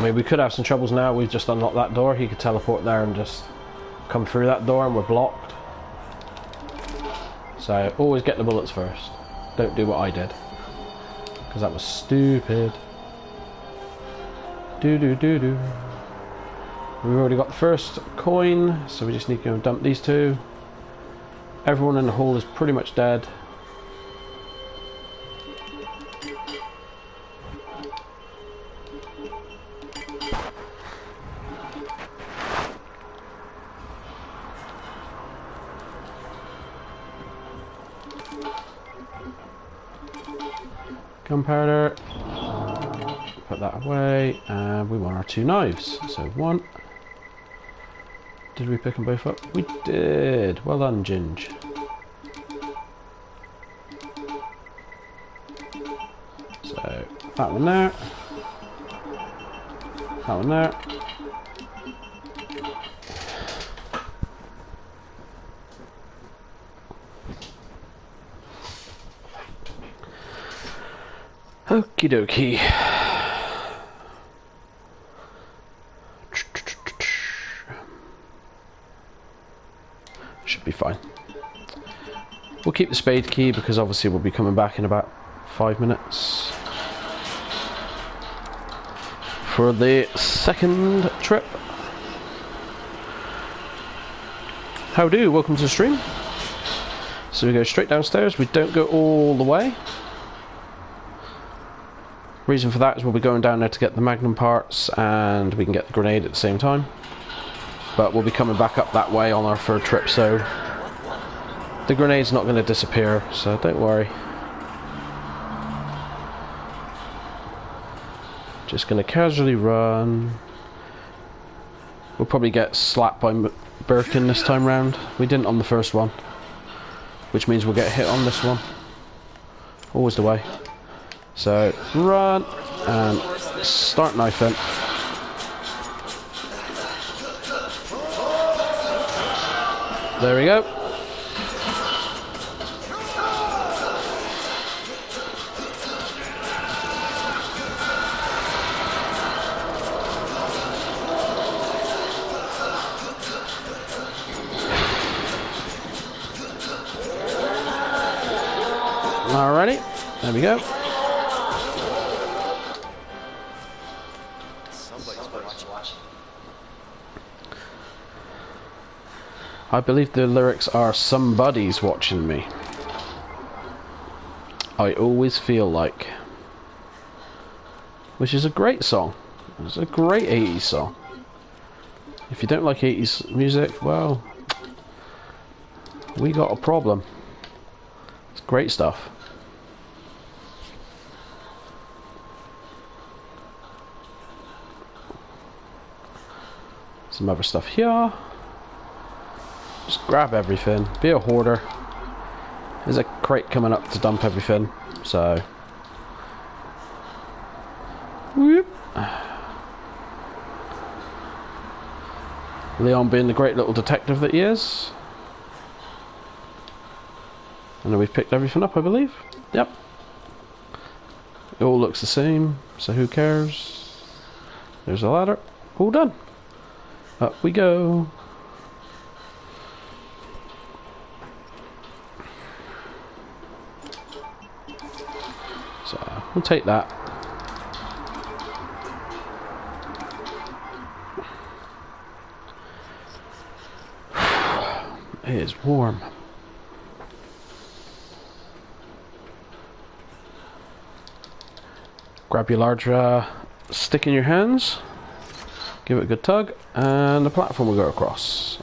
mean, we could have some troubles now. We've just unlocked that door. He could teleport there and just come through that door, and we're blocked. So always get the bullets first. Don't do what I did, because that was stupid. We've already got the first coin, so we just need to go and dump these two. Everyone in the hall is pretty much dead. Gunpowder. Put that away, and we want our two knives. So one. Did we pick them both up? We did. Well done, Ginge. So that one there. That one there. Okie dokie. Should be fine. We'll keep the spade key because obviously we'll be coming back in about 5 minutes for the second trip. How do? Welcome to the stream. So we go straight downstairs. We don't go all the way. Reason for that is we'll be going down there to get the magnum parts, and we can get the grenade at the same time. But we'll be coming back up that way on our third trip, so the grenade's not going to disappear, so don't worry. Just going to casually run. We'll probably get slapped by Birkin this time round. We didn't on the first one, which means we'll get hit on this one. Always the way. So run and start knifing. There we go. Alrighty, there we go. I believe the lyrics are "Somebody's watching me." I always feel like, which is a great song. It's a great 80s song. If you don't like 80s music, well, we got a problem. It's great stuff. Some other stuff here. Just grab everything. Be a hoarder. There's a crate coming up to dump everything. So, whoop. Leon being the great little detective that he is. And then we've picked everything up, I believe. Yep. It all looks the same, so who cares? There's a ladder. All done. Up we go. So we'll take that. It is warm. Grab your large stick in your hands, give it a good tug, and the platform will go across.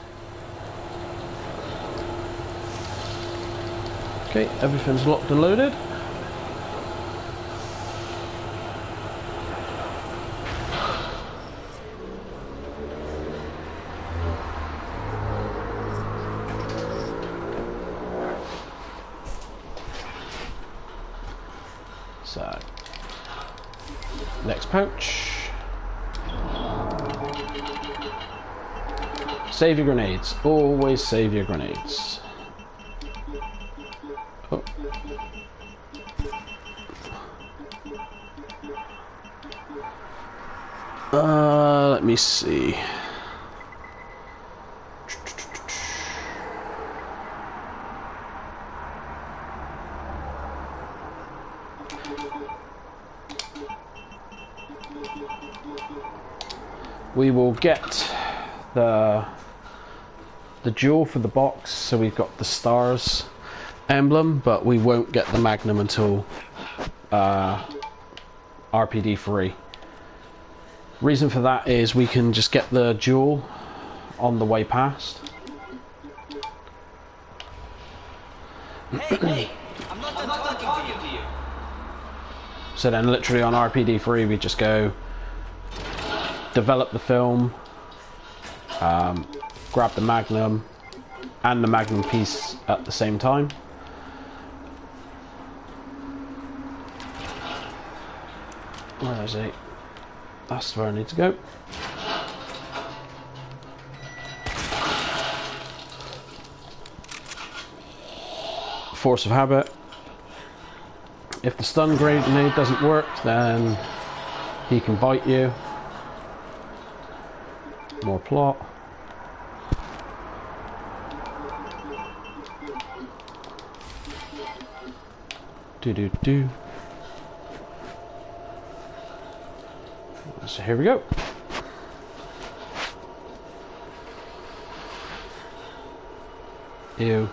Okay, everything's locked and loaded. So, next pouch. Save your grenades. Always save your grenades. Oh. Let me see. We will get the jewel for the box, so we've got the stars emblem, but we won't get the magnum until RPD 3. Reason for that is we can just get the jewel on the way past. Hey, I'm not done talking to you. So then literally on RPD 3 we just go develop the film, grab the magnum and the magnum piece at the same time. Where is it? That's where I need to go. Force of habit. If the stun grenade doesn't work, then he can bite you. More plot. Do. So here we go. Ew.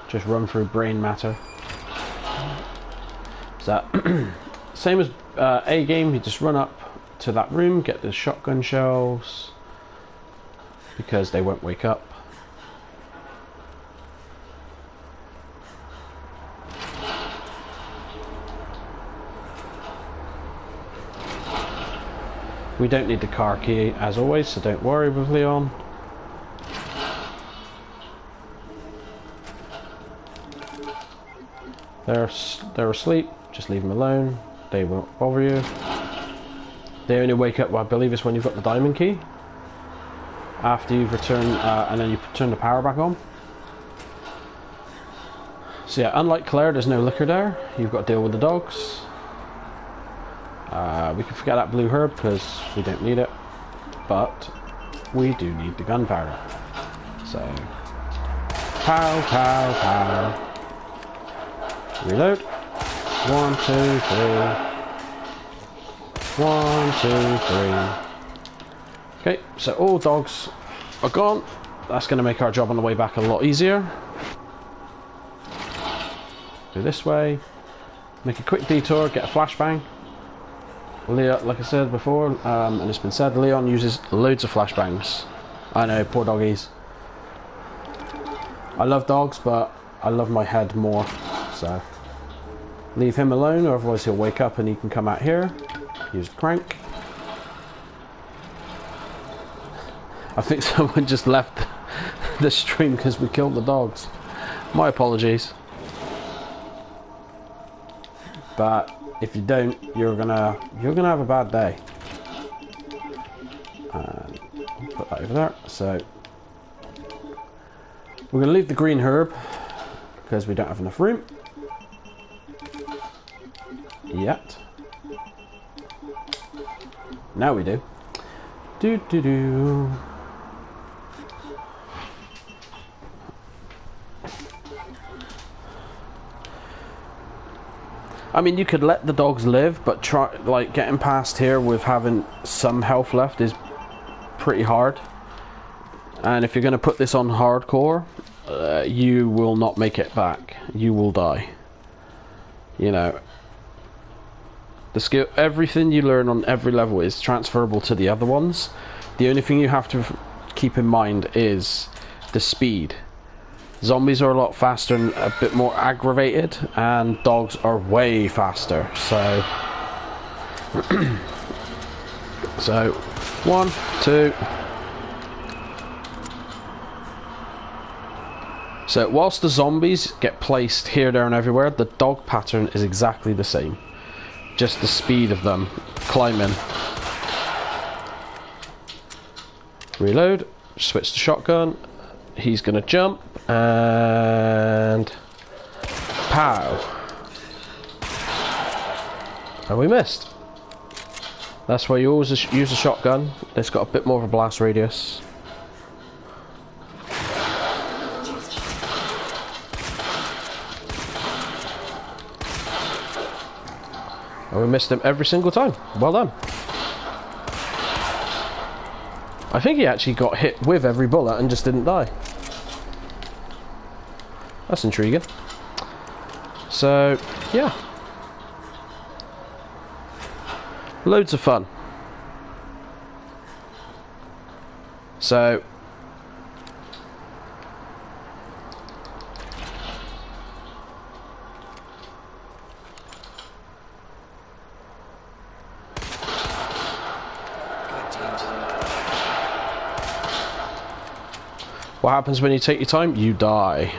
Just run through brain matter. So, same as A game, you just run up to that room, get the shotgun shells, because they won't wake up. We don't need the car key as always, so don't worry with Leon. They're asleep, just leave them alone. They won't bother you. They only wake up, well, I believe it's when you've got the diamond key. After you've returned, and then you turn the power back on. So yeah, unlike Claire, there's no liquor there. You've got to deal with the dogs. We can forget that blue herb because we don't need it, but we do need the gunpowder. So, pow, pow, pow. Reload. 1, 2, 3. 1, 2, 3. Okay, so all dogs are gone. That's going to make our job on the way back a lot easier. Go this way. Make a quick detour, get a flashbang. Leon, like I said before, and it's been said, Leon uses loads of flashbangs. I know, poor doggies. I love dogs, but I love my head more, so leave him alone, or otherwise he'll wake up and he can come out here. Use the crank. I think someone just left the stream because we killed the dogs. My apologies. But if you don't, you're gonna have a bad day. And put that over there. So we're gonna leave the green herb because we don't have enough room yet. Now we do. Do. I mean, you could let the dogs live, but try, like, getting past here with having some health left is pretty hard. And if you're going to put this on hardcore, you will not make it back. You will die. You know, The skill, everything you learn on every level is transferable to the other ones. The only thing you have to keep in mind is the speed. Zombies are a lot faster and a bit more aggravated, and dogs are way faster. So, so 1, 2. So whilst the zombies get placed here, there and everywhere, the dog pattern is exactly the same. Just the speed of them climbing. Reload, switch to shotgun. He's gonna jump and pow. And we missed. That's why you always use a shotgun. It's got a bit more of a blast radius. And we missed him every single time. Well done. I think he actually got hit with every bullet and just didn't die. That's intriguing. So, yeah. Loads of fun. So, what happens when you take your time? You die.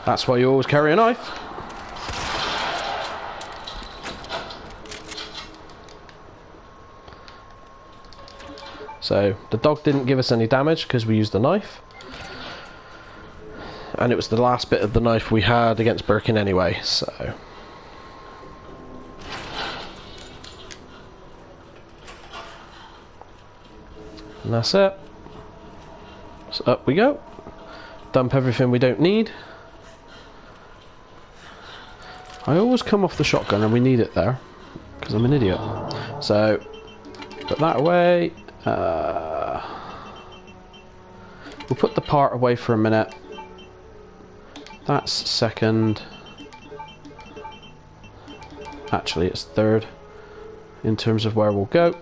That's why you always carry a knife. So the dog didn't give us any damage because we used the knife. And it was the last bit of the knife we had against Birkin anyway, so. And that's it. So up we go. Dump everything we don't need. I always come off the shotgun and we need it there, because I'm an idiot. So, put that away. We'll put the part away for a minute. That's second. Actually, it's third in terms of where we'll go.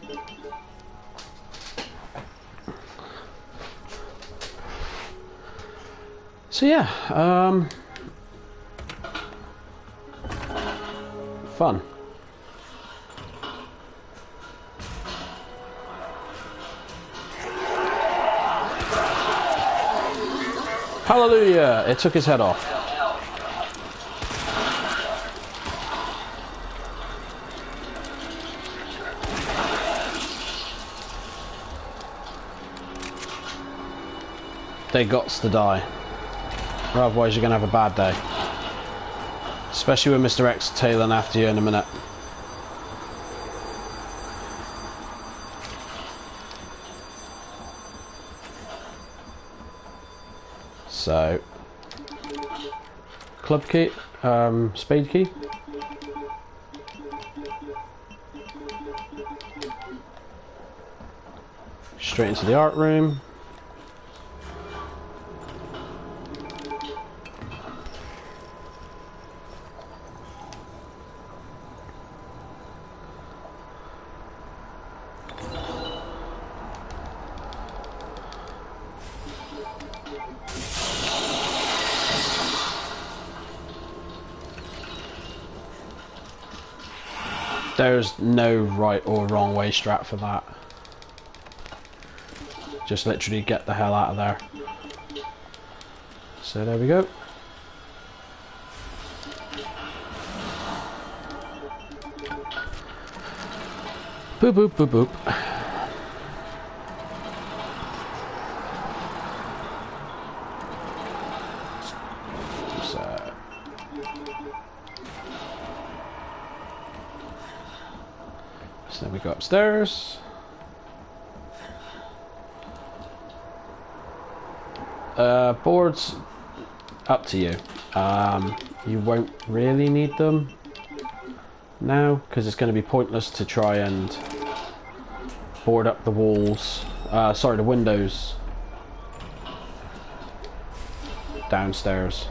So yeah, fun. Hallelujah! It took his head off. They gots to die. Or otherwise you're going to have a bad day. Especially with Mr. X tailing after you in a minute. So, club key, spade key. Straight into the art room. There's no right or wrong way strat for that. Just literally get the hell out of there. So there we go. Boop boop boop boop. So then we go upstairs. Boards, up to you. You won't really need them now because it's going to be pointless to try and board up the walls. Sorry, the windows downstairs.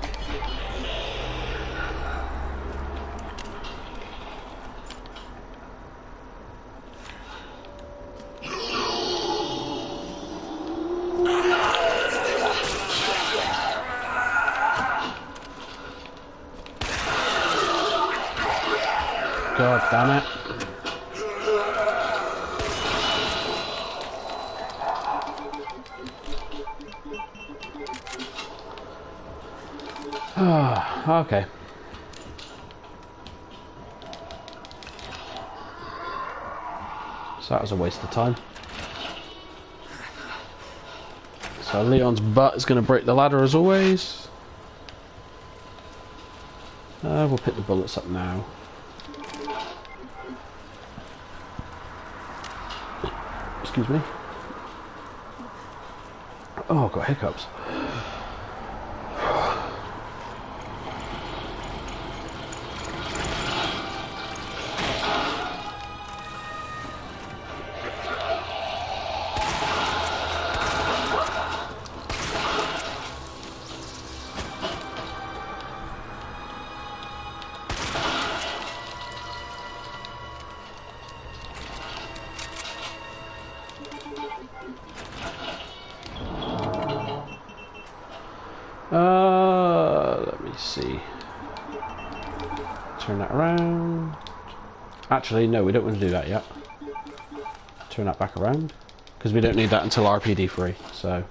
God damn it. Okay. So that was a waste of time. So Leon's butt is going to break the ladder as always. We'll pick the bullets up now. Excuse me. Oh, I've got hiccups. Let me see. Turn that around. Actually, no, we don't want to do that yet. Turn that back around. Because we don't need that until RPD 3, so...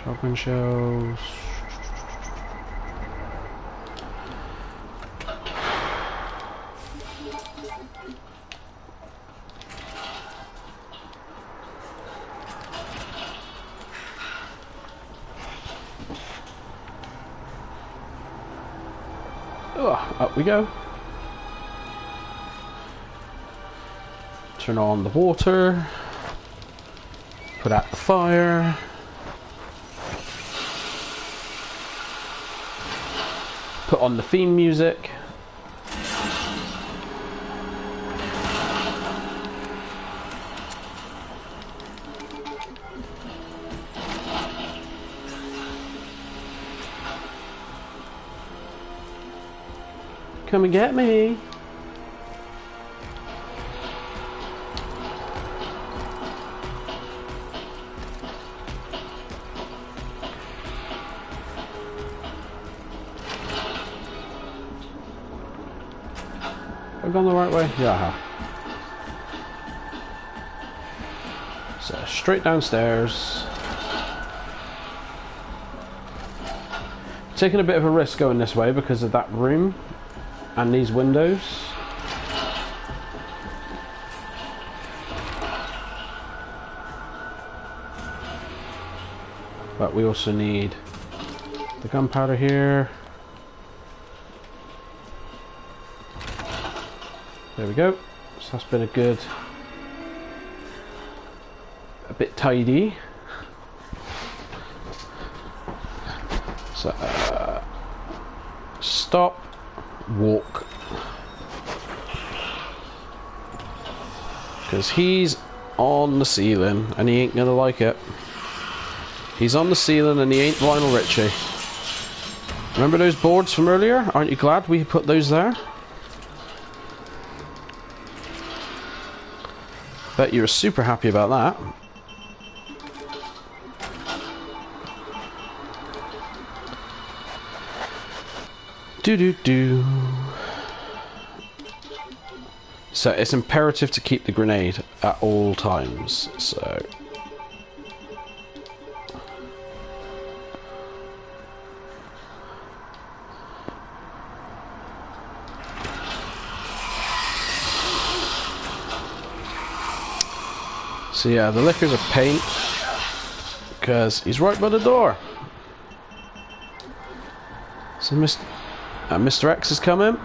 Shotgun shells... Oh, up we go. Turn on the water. Put out the fire. Put on the theme music. Come and get me. Have I gone the right way? Yeah, I have. So, straight downstairs. Taking a bit of a risk going this way because of that room and these windows. But we also need the gunpowder here. There we go. So that's been a bit tidy. So stop, walk, because he's on the ceiling and he ain't gonna like it. He's on the ceiling and he ain't Lionel Richie. Remember those boards from earlier? Aren't you glad we put those there? Bet you're super happy about that. Do. So it's imperative to keep the grenade at all times. So yeah, the liquor's a pain because he's right by the door. So Mr. X is coming.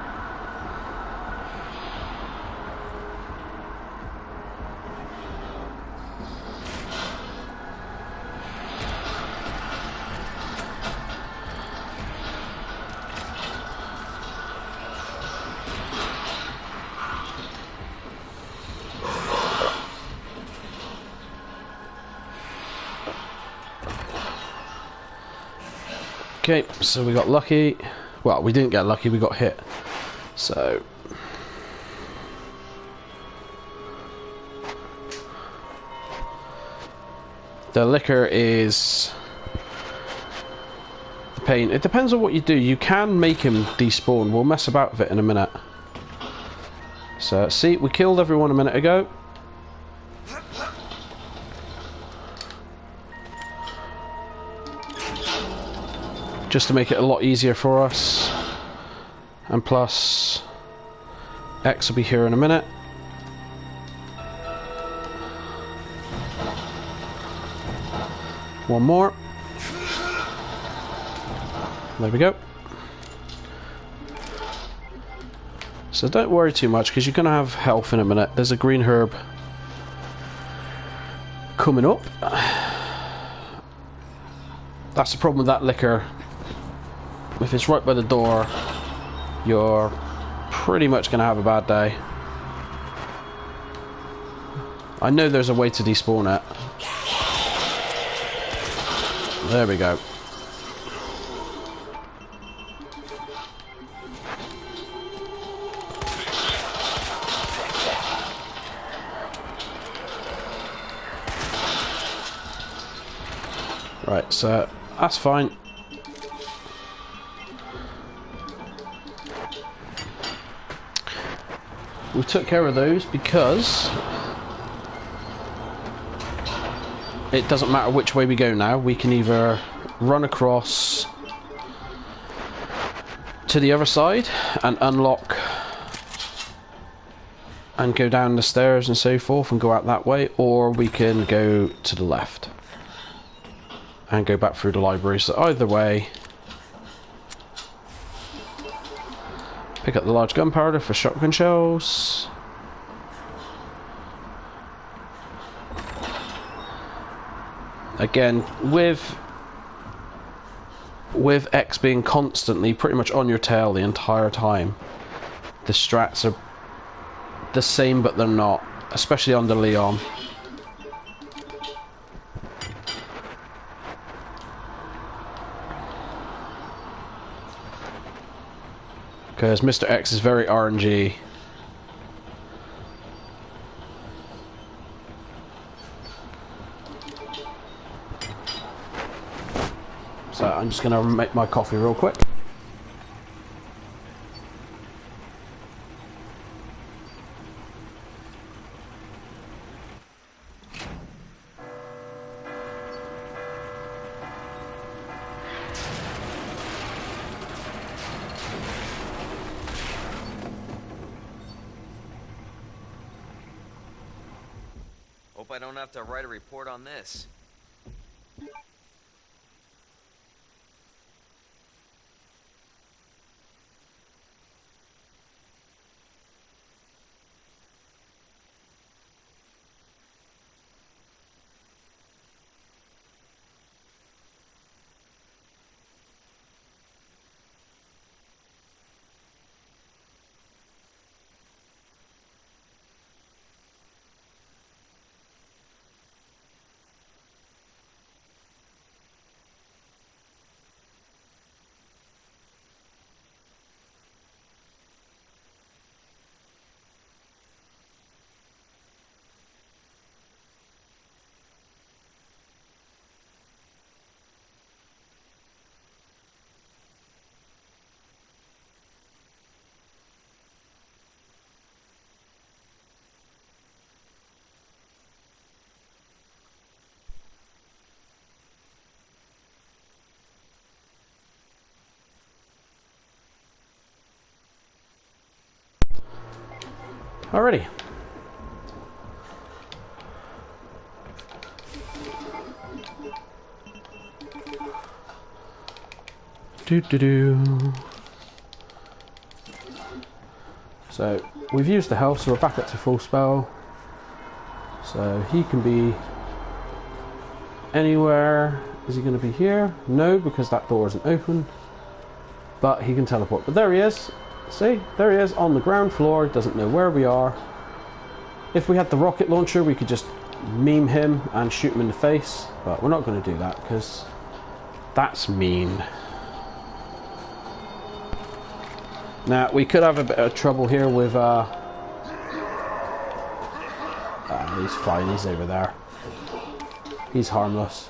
Okay, so we got lucky. Well, we didn't get lucky, we got hit. So... the liquor is... the pain. It depends on what you do. You can make him despawn. We'll mess about with it in a minute. So, see, we killed everyone a minute ago. Just to make it a lot easier for us. And plus, X will be here in a minute. One more. There we go. So don't worry too much, because you're going to have health in a minute. There's a green herb coming up. That's the problem with that liquor. If it's right by the door, you're pretty much going to have a bad day. I know there's a way to despawn it. There we go. Right, so that's fine. We took care of those because it doesn't matter which way we go now. We can either run across to the other side and unlock and go down the stairs and so forth and go out that way, or we can go to the left and go back through the library. So either way, pick up the large gunpowder for shotgun shells. Again, with X being constantly pretty much on your tail the entire time, the strats are the same but they're not, especially under Leon. Because Mr. X is very RNG. So I'm just going to make my coffee real quick. Hope I don't have to write a report on this. Alrighty. So we've used the health, so we're back up to full spell. So he can be anywhere. Is he going to be here? No, because that door isn't open. But he can teleport. But there he is. See, there he is on the ground floor, doesn't know where we are. If we had the rocket launcher, we could just meme him and shoot him in the face, but we're not going to do that because that's mean. Now, we could have a bit of trouble here with... he's fine, he's over there. He's harmless.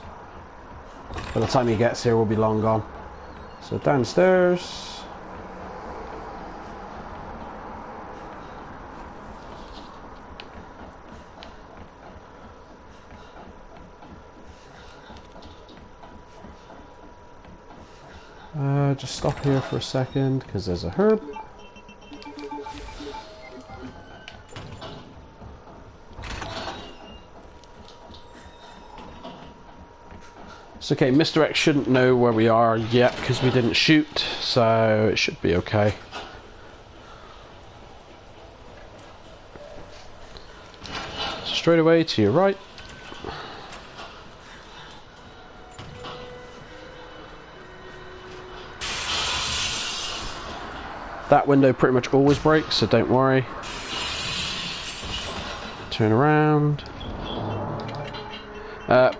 By the time he gets here, we'll be long gone. So downstairs... just stop here for a second, because there's a herb. It's okay, Mr. X shouldn't know where we are yet, because we didn't shoot, so it should be okay. Straight away to your right. That window pretty much always breaks, so don't worry. Turn around.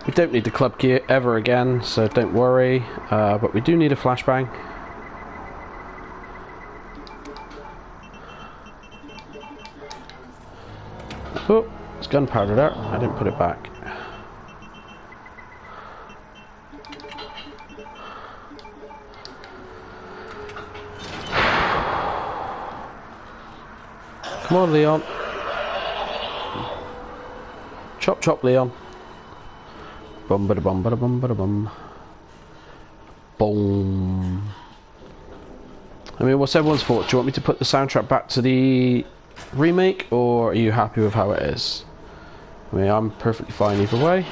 We don't need the club key ever again, so don't worry. But we do need a flashbang. Oh, it's gunpowder there. I didn't put it back. Come on, Leon. Chop chop, Leon. Bum bada bum bada bum bada bum. Boom. I mean, what's everyone's thought? Do you want me to put the soundtrack back to the remake, or are you happy with how it is? I mean, I'm perfectly fine either way.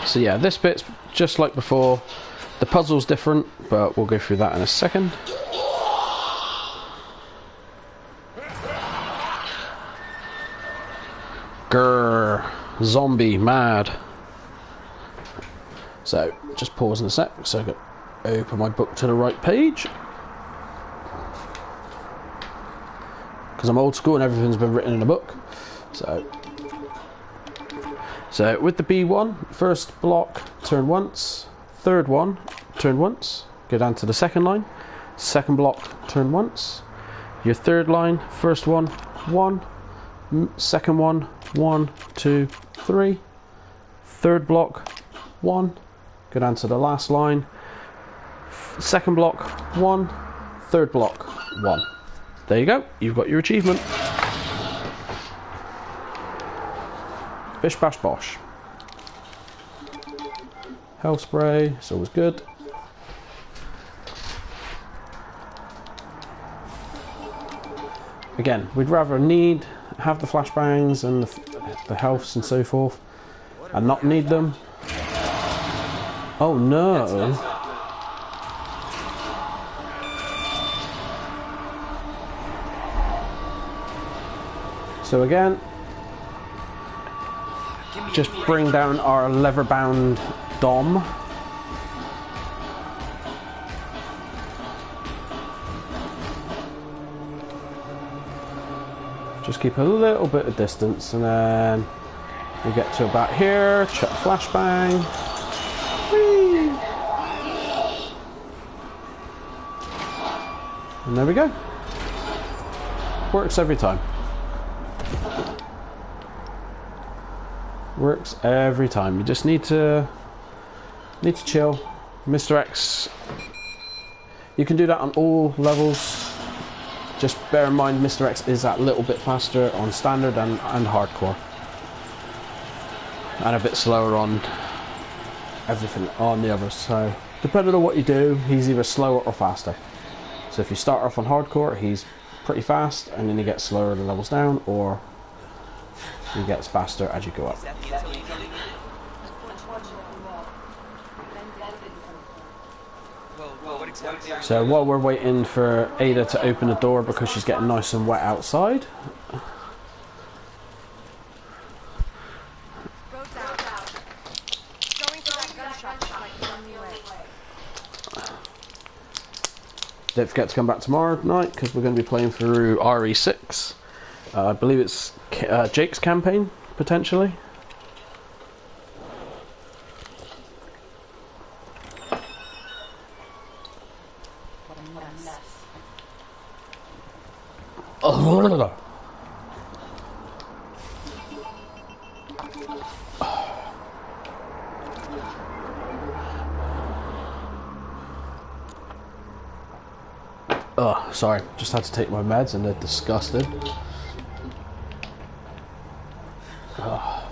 So yeah, this bit's just like before. The puzzle's different, but we'll go through that in a second. Grrr, zombie, mad. So, just pause in a sec so I can open my book to the right page. Because I'm old school and everything's been written in a book. So with the B1, first block, turn once. Third one, turn once. Go down to the second line. Second block, turn once. Your third line, first one, one. Second one, 1, 2, 3. Third block, 1. Go down to the last line. Second block, 1. Third block, 1. There you go. You've got your achievement. Bish bash bosh. Health spray, it's always good. Again, we'd rather have the flashbangs and the healths and so forth, and not need them. Oh no! So again, just bring down our leather-bound Dom. Just keep a little bit of distance, and then we get to about here, chuck flashbang. Whee! And there we go. Works every time. Works every time. You just need to chill. Mr. X, you can do that on all levels. Just bear in mind Mr. X is that little bit faster on standard and hardcore, and a bit slower on everything on the others. So depending on what you do, he's either slower or faster. So if you start off on hardcore, he's pretty fast, and then he gets slower the levels down, or he gets faster as you go up. So while we're waiting for Ada to open the door because she's getting nice and wet outside, don't forget to come back tomorrow night because we're going to be playing through RE6. I believe it's Jake's campaign, potentially. What a mess. Oh, oh, sorry. Just had to take my meds and they're disgusting. Oh.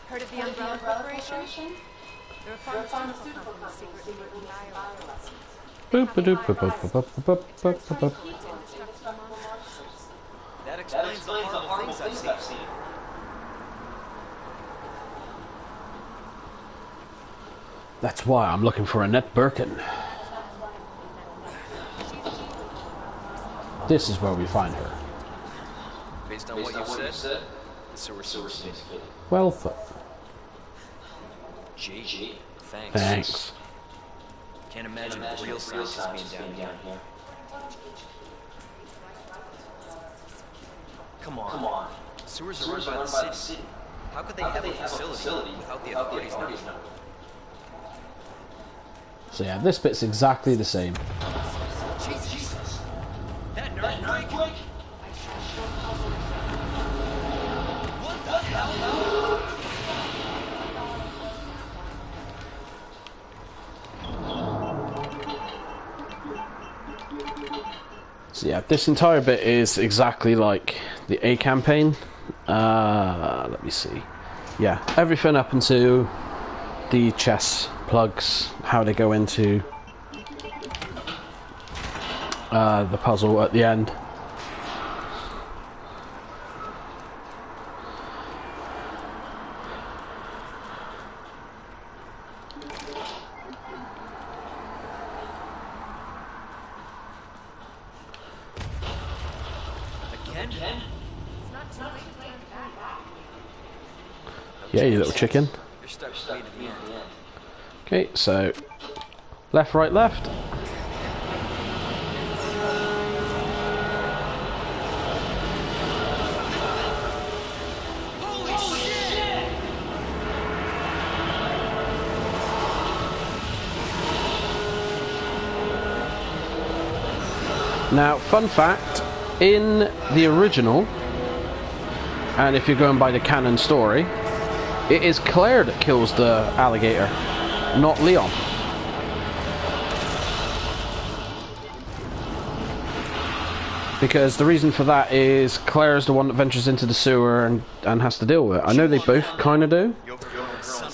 Heard of the Umbrella Corporation? They're a pharmaceutical company secretly working bioweapons. Boop a doop boop boop boop boop boop boop boop. That explains the horrible things I've seen. That's why I'm looking for Annette Birkin. This is where we find her. Based on what you've said, the sewer scene. Well put. Gee, thanks. Thanks. Can't imagine a real scientist being down here. Come on. Sewers are run by the city. How could they have a facility without the authorities knowing? So yeah, this bit's exactly the same. Jesus! That earthquake? What the hell? So yeah, this entire bit is exactly like the A campaign. Let me see. Yeah, everything up into the chess plugs, how they go into the puzzle at the end. Again? Yeah, you little chicken. You're stuck with me to the end. Okay, so left, right, left. Holy shit! Now, fun fact, in the original, and if you're going by the canon story, it is Claire that kills the alligator, not Leon. Because the reason for that is Claire's the one that ventures into the sewer and has to deal with it. I know they both kind of do,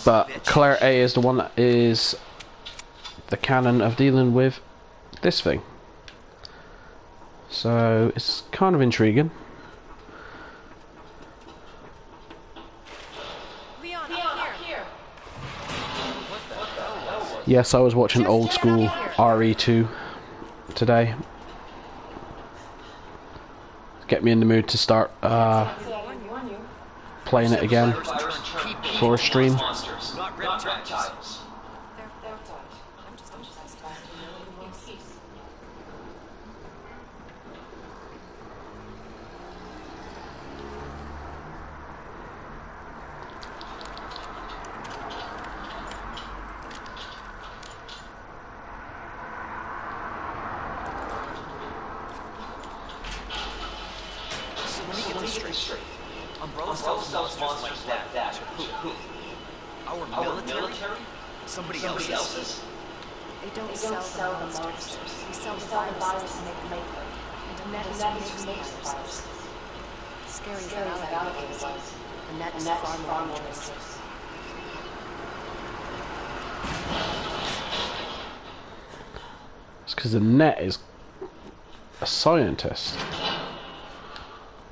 but Claire A is the one that is the canon of dealing with this thing. So it's kind of intriguing. Leon, here. Yes, I was watching old school RE2 today. Get me in the mood to start playing it again for a stream. Not reptiles. Straight. Umbrella sells monsters like that. To who? Our military? Somebody else's? They don't sell the monsters. We sell the viruses to make them. And Annette is who makes the viruses. Scary as that alligator was. Annette is far more dangerous. It's because Annette is a scientist.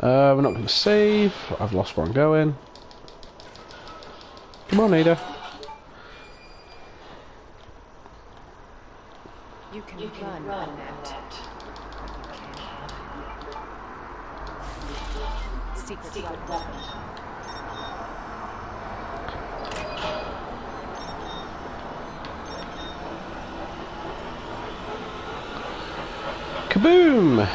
We're not going to save. I've lost where I'm going. Come on, Ada. You can run, Annette. Secret weapon. Kaboom!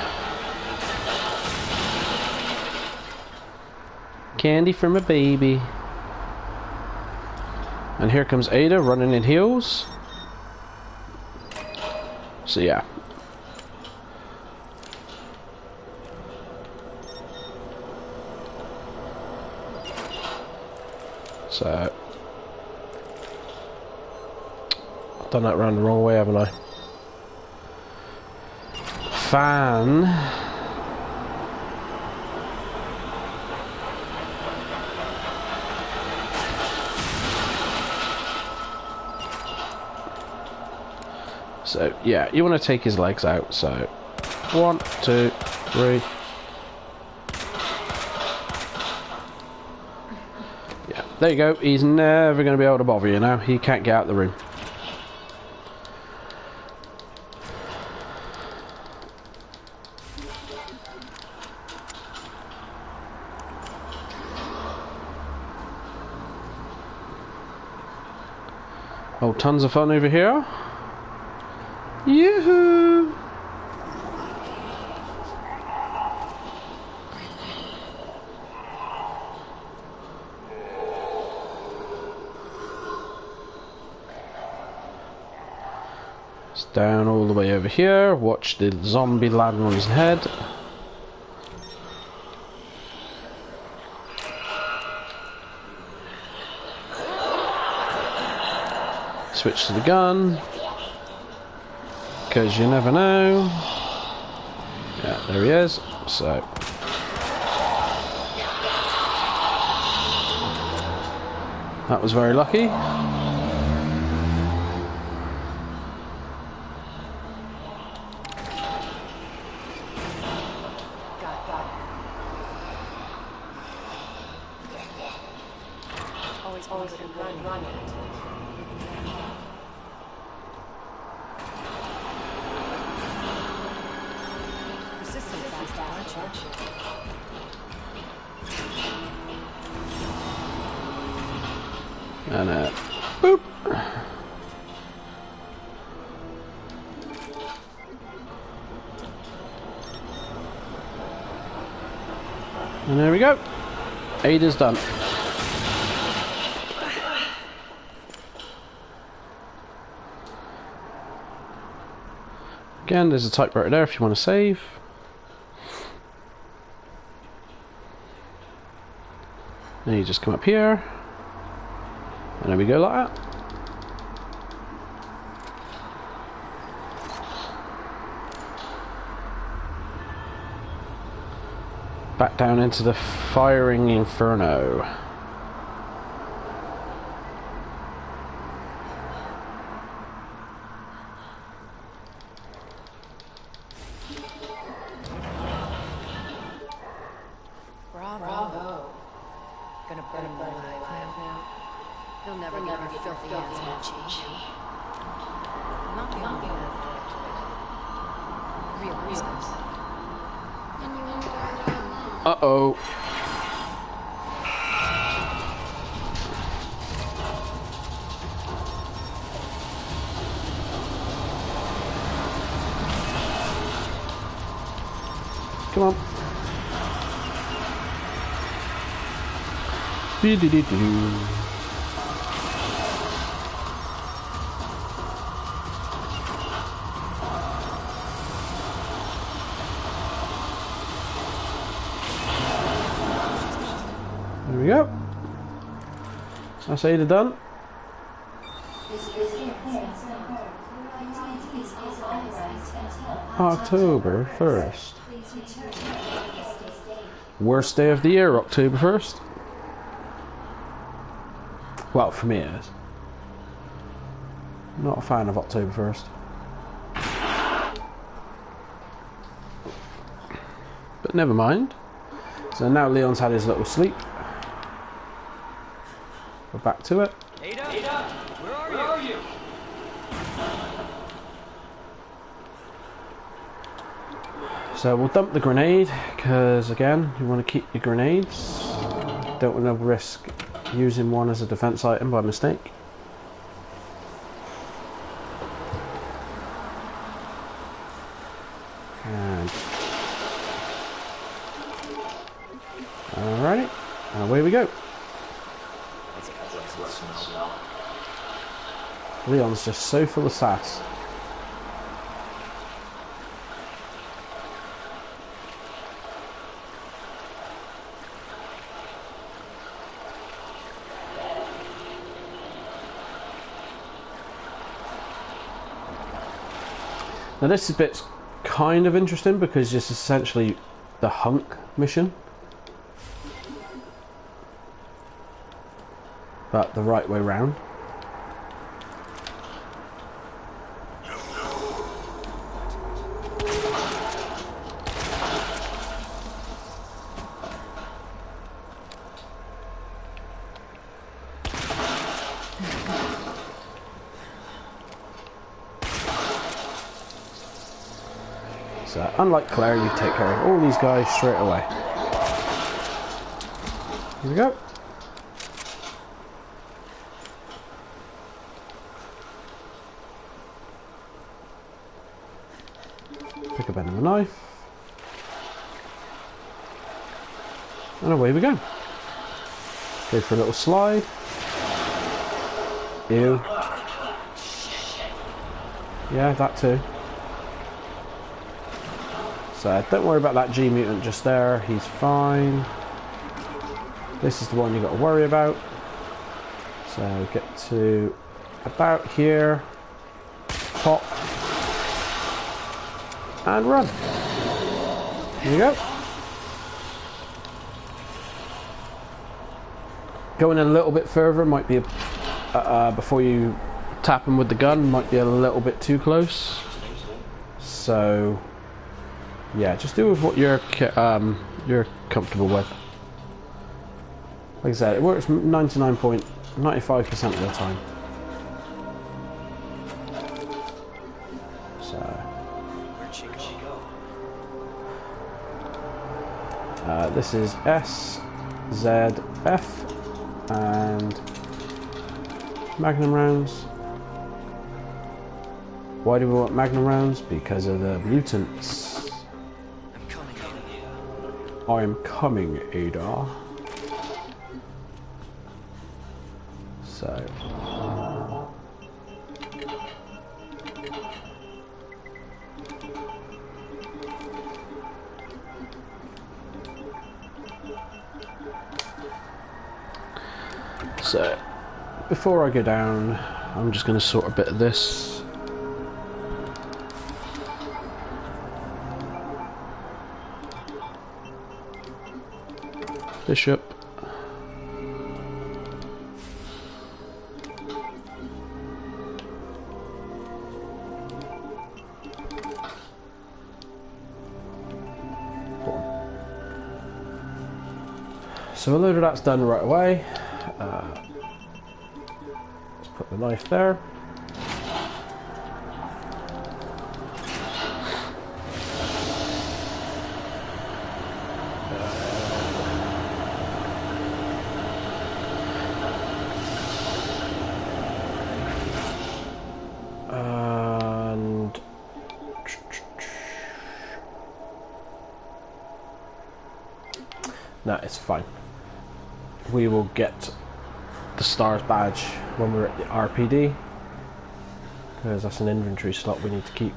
Candy for my baby. And here comes Ada running in heels. So yeah. So I've done that round the wrong way, haven't I? Fan. So yeah, you want to take his legs out. So 1, 2, 3. Yeah, there you go. He's never going to be able to bother you now. He can't get out of the room. Oh, tons of fun over here. Yoo-hoo! It's down all the way over here. Watch the zombie land on his head. Switch to the gun. Because you never know. Yeah, there he is. So that was very lucky. Always good at running. Persistent fast, aren't you? And boop. And there we go. Ada's done. Again, there's a typewriter there if you want to save. And you just come up here. And there we go, like that. Back down into the firing inferno. Bravo. Gonna burn him alive now. He'll never get your filthy hands on change. Not the only one of real reasons. Uh-oh. Come on. Doo-doo-doo-doo. There we go. That's Ada done. October 1st. Worst day of the year, October 1st. Well, for me it is. Not a fan of October 1st. But never mind. So now Leon's had his little sleep. We're back to it. Ada, where are you? So we'll dump the grenade, because again, you want to keep your grenades. Don't want to risk using one as a defense item by mistake. time. Alrighty, and away we go. Leon's just so full of sass. Now this bit's kind of interesting because it's essentially the hunk mission, but the right way round. So, unlike Claire, you take care of all these guys straight away. Here we go. Pick up another knife. And away we go. Go for a little slide. Ew. Yeah, that too. So don't worry about that G mutant just there, he's fine. This is the one you got to worry about. So get to about here, pop, and run. Here you go. Going in a little bit further might be before you tap him with the gun, might be a little bit too close. So yeah, just do with what you're comfortable with. Like I said, it works 99.95% of the time. So Where'd she go? this is S, Z, F, and Magnum rounds. Why do we want Magnum rounds? Because of the mutants. I am coming, Ada. So. So, before I go down, I'm just going to sort a bit of this. Bishop. So a load of that's done right away. Let's put the knife there. And no, it's fine. We will get the stars badge when we're at the RPD, because that's an inventory slot we need to keep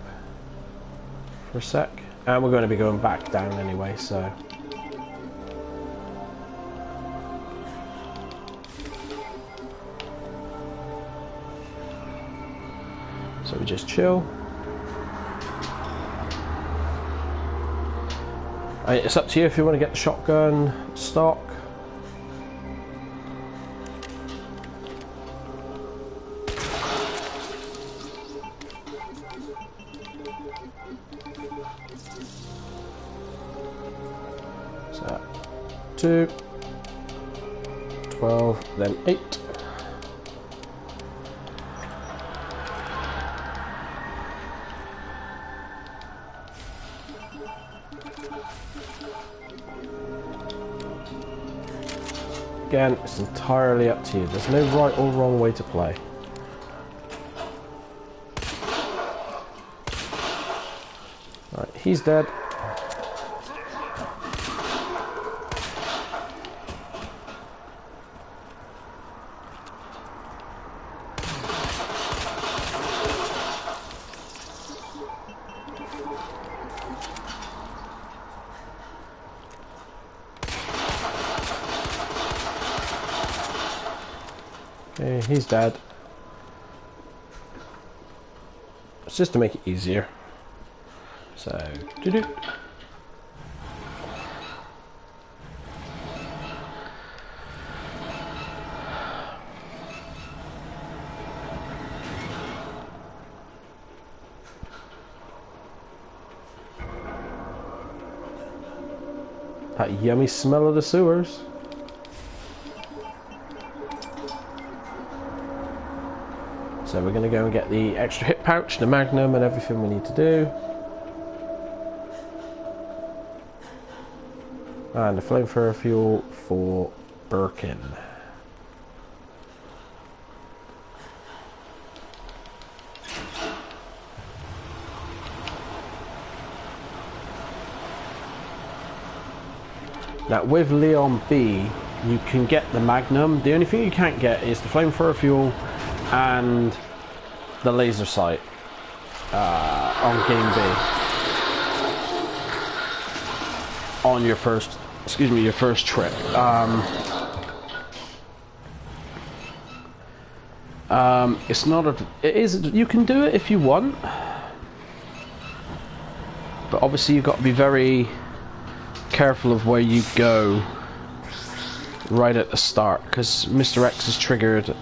for a sec, and we're going to be going back down anyway, so we just chill. It's up to you if you want to get the shotgun stock. So 2, 12, then 8. Again, it's entirely up to you. There's no right or wrong way to play. Right, he's dead. Okay, he's dead. It's just to make it easier. So, doo-doo. That yummy smell of the sewers. So we're going to go and get the extra hit pouch, the magnum, and everything we need to do. And the flamethrower fuel for Birkin. Now with Leon B, you can get the magnum. The only thing you can't get is the flamethrower fuel and the laser sight on game B. On your first, your first trip. It's not a. It is. You can do it if you want, but obviously you've got to be very careful of where you go right at the start, because Mr. X is triggered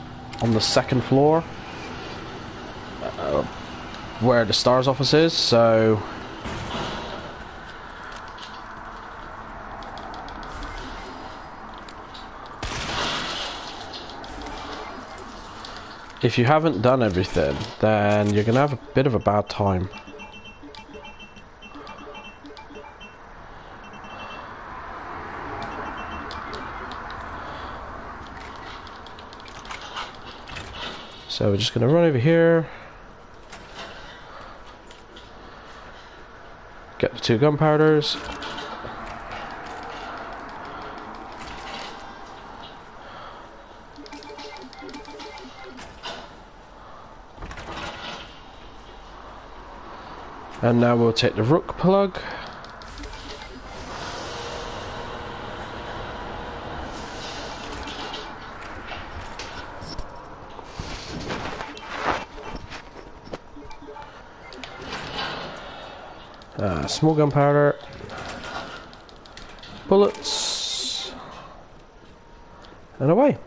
on the second floor where the STARS office is, so if you haven't done everything, then you're gonna have a bit of a bad time. So we're just going to run over here, get the 2 gunpowders, and now we'll take the rook plug. Small gunpowder, bullets, and away.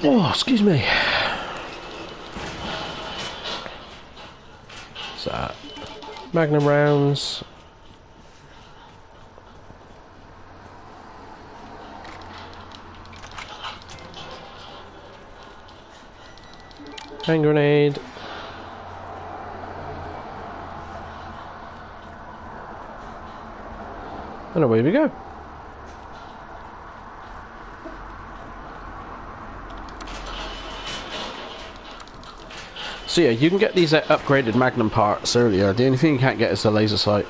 Oh, excuse me. So, magnum rounds. Hand grenade. And away we go. So yeah, you can get these upgraded Magnum parts earlier. The only thing you can't get is the laser sight.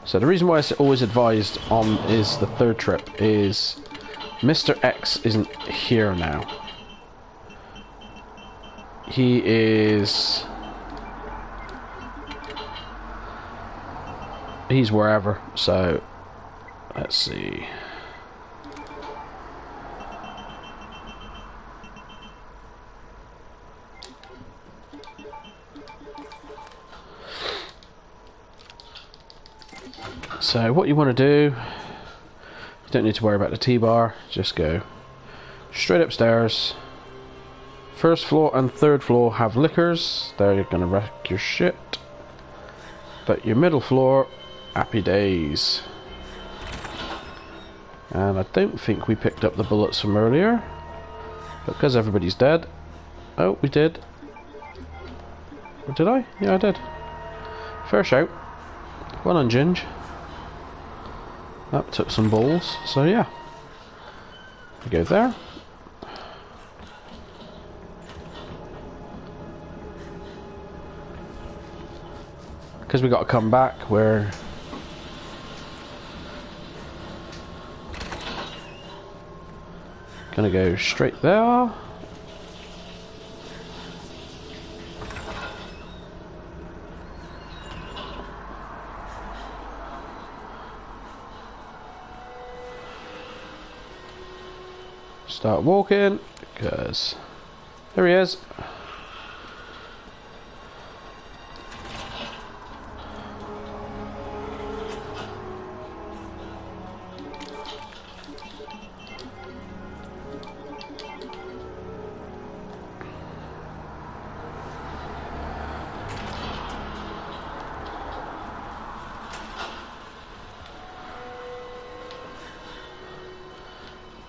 So the reason why it's always advised on is the third trip is Mr. X isn't here now. He is... he's wherever, so let's see. So what you want to do, you don't need to worry about the T-bar, just go straight upstairs. First floor and third floor have liquors, there you're gonna wreck your shit. But your middle floor, happy days. And I don't think we picked up the bullets from earlier, because everybody's dead. Oh, we did. Or did I? Yeah, I did. Fair shout. Well done, Ginge. That took some balls, so yeah. We go there. Because we got to come back, we're gonna go straight there. Start walking, because there he is.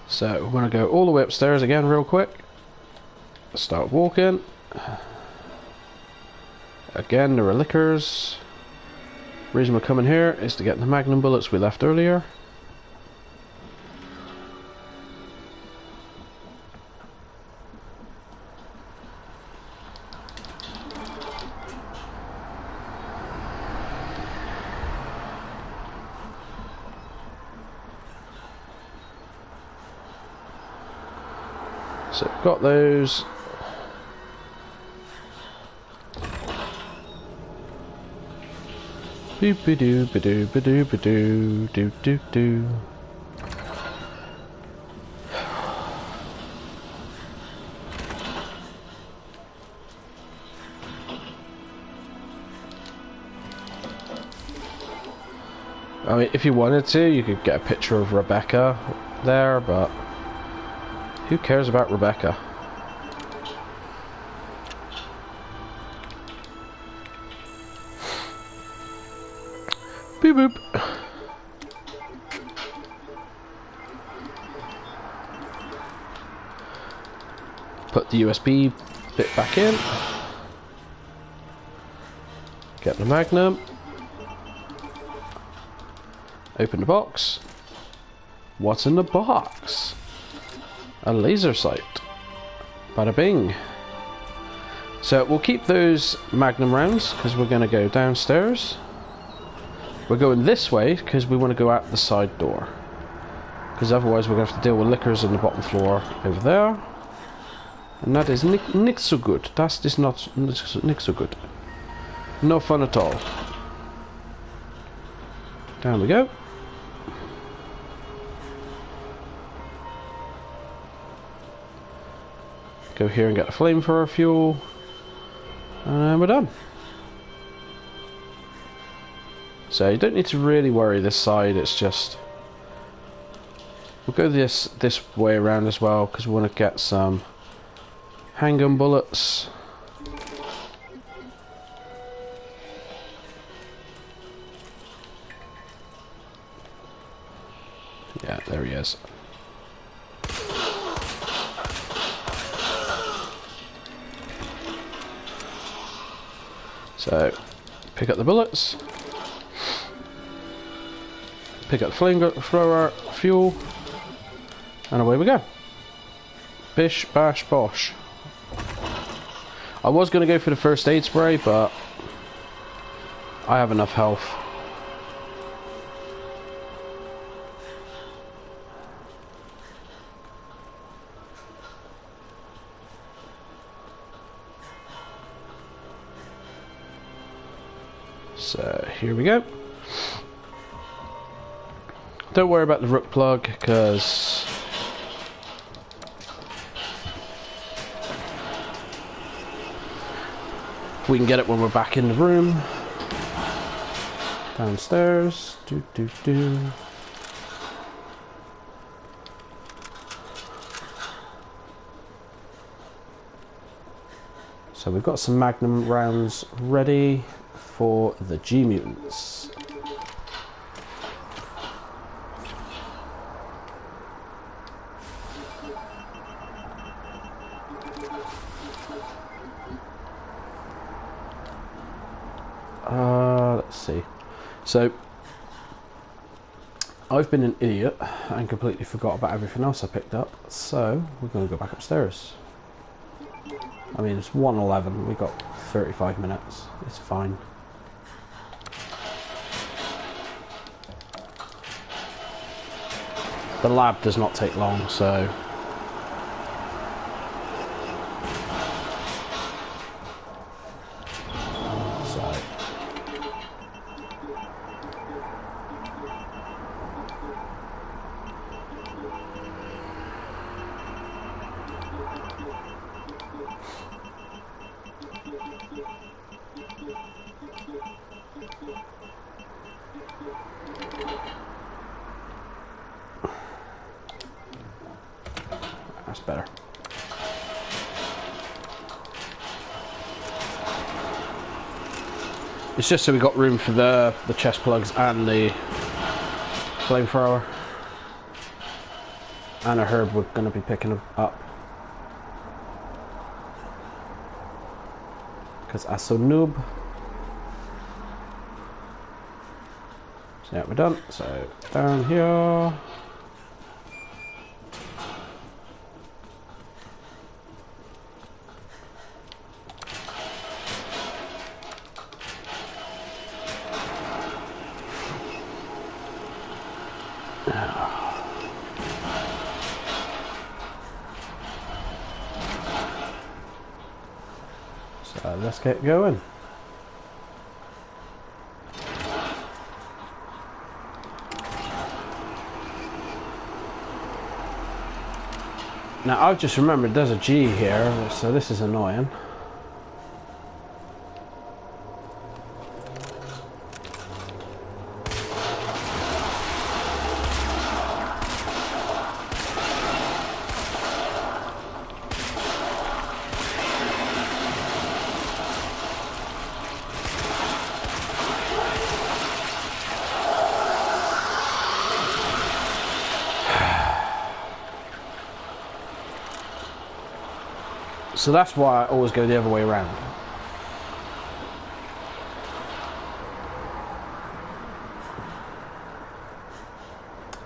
So we're going to go all the way upstairs again real quick. Start walking. Again, there are liquors. The reason we're coming here is to get the magnum bullets we left earlier. So got those. Boop be doo ba doo ba doo ba doo doo doo doo. I mean, if you wanted to, you could get a picture of Rebecca there, but who cares about Rebecca? Beep boop. Put the USB bit back in. Get the magnum. Open the box. What's in the box? A laser sight. Bada bing. So we'll keep those magnum rounds because we're going to go downstairs. We're going this way because we want to go out the side door. Because otherwise we're going to have to deal with liquors on the bottom floor over there. And that is nicht so good. That is not nicht so good. No fun at all. Down we go. Go here and get the flamethrower fuel. And we're done. So you don't need to really worry this side, it's just... We'll go this way around as well, because we want to get some handgun bullets. Yeah, there he is. So, pick up the bullets. Pick up the flamethrower fuel. And away we go. Bish, bash, bosh. I was going to go for the first aid spray, but I have enough health. So here we go. Don't worry about the rook plug, because we can get it when we're back in the room. Downstairs. Do do do. So we've got some magnum rounds ready for the G mutants. Let's see. So I've been an idiot and completely forgot about everything else I picked up, so we're going to go back upstairs. I mean, it's 1:11, we got 35 minutes, it's fine. The lab does not take long, so... That's better. It's just so we got room for the chest plugs and the flamethrower. And a herb we're going to be picking up. Because I'm so noob. So yeah, we're done. So down here. So let's get going. Now I've just remembered there's a G here, so this is annoying. So that's why I always go the other way around.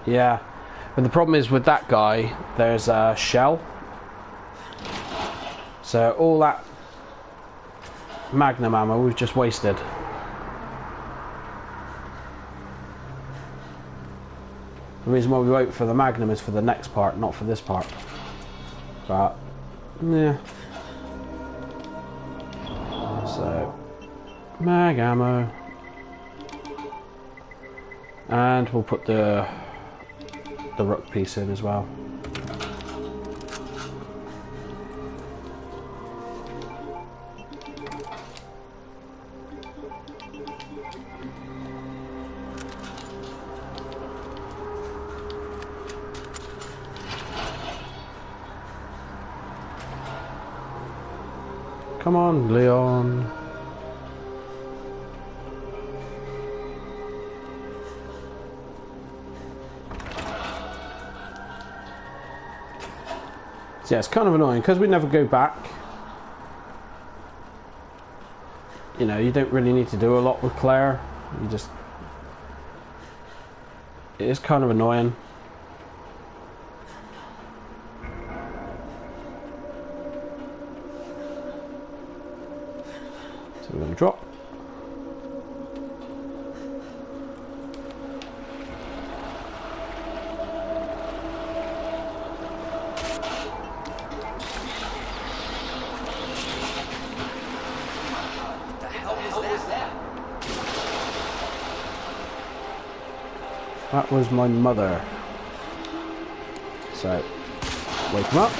Yeah, but the problem is with that guy, there's a shell. So all that magnum ammo we've just wasted. The reason why we wait for the magnum is for the next part, not for this part. But, yeah. So, mag ammo. And we'll put the rook piece in as well. Come on, Leon. So yeah, it's kind of annoying because we never go back. You know, you don't really need to do a lot with Claire. You just... It is kind of annoying. So we're going to drop. That was my mother. So, wake him up.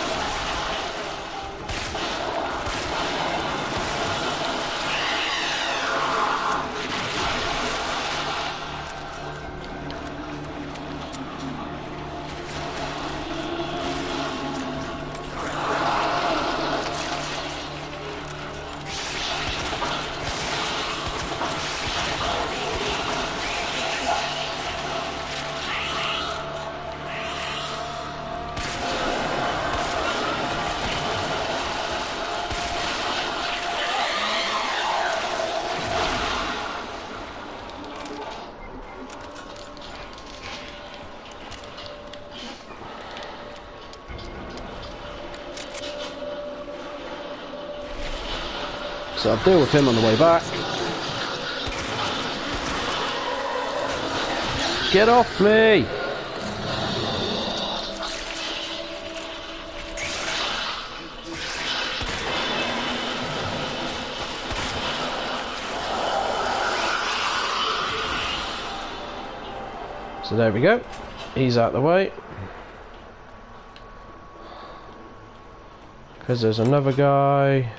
So I'll deal with him on the way back. Get off me! So there we go. He's out the way. Because there's another guy.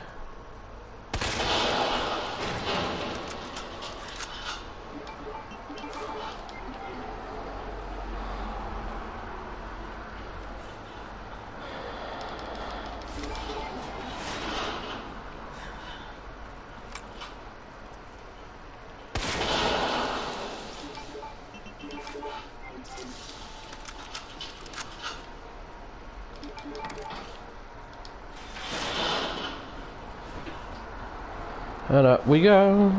And up we go.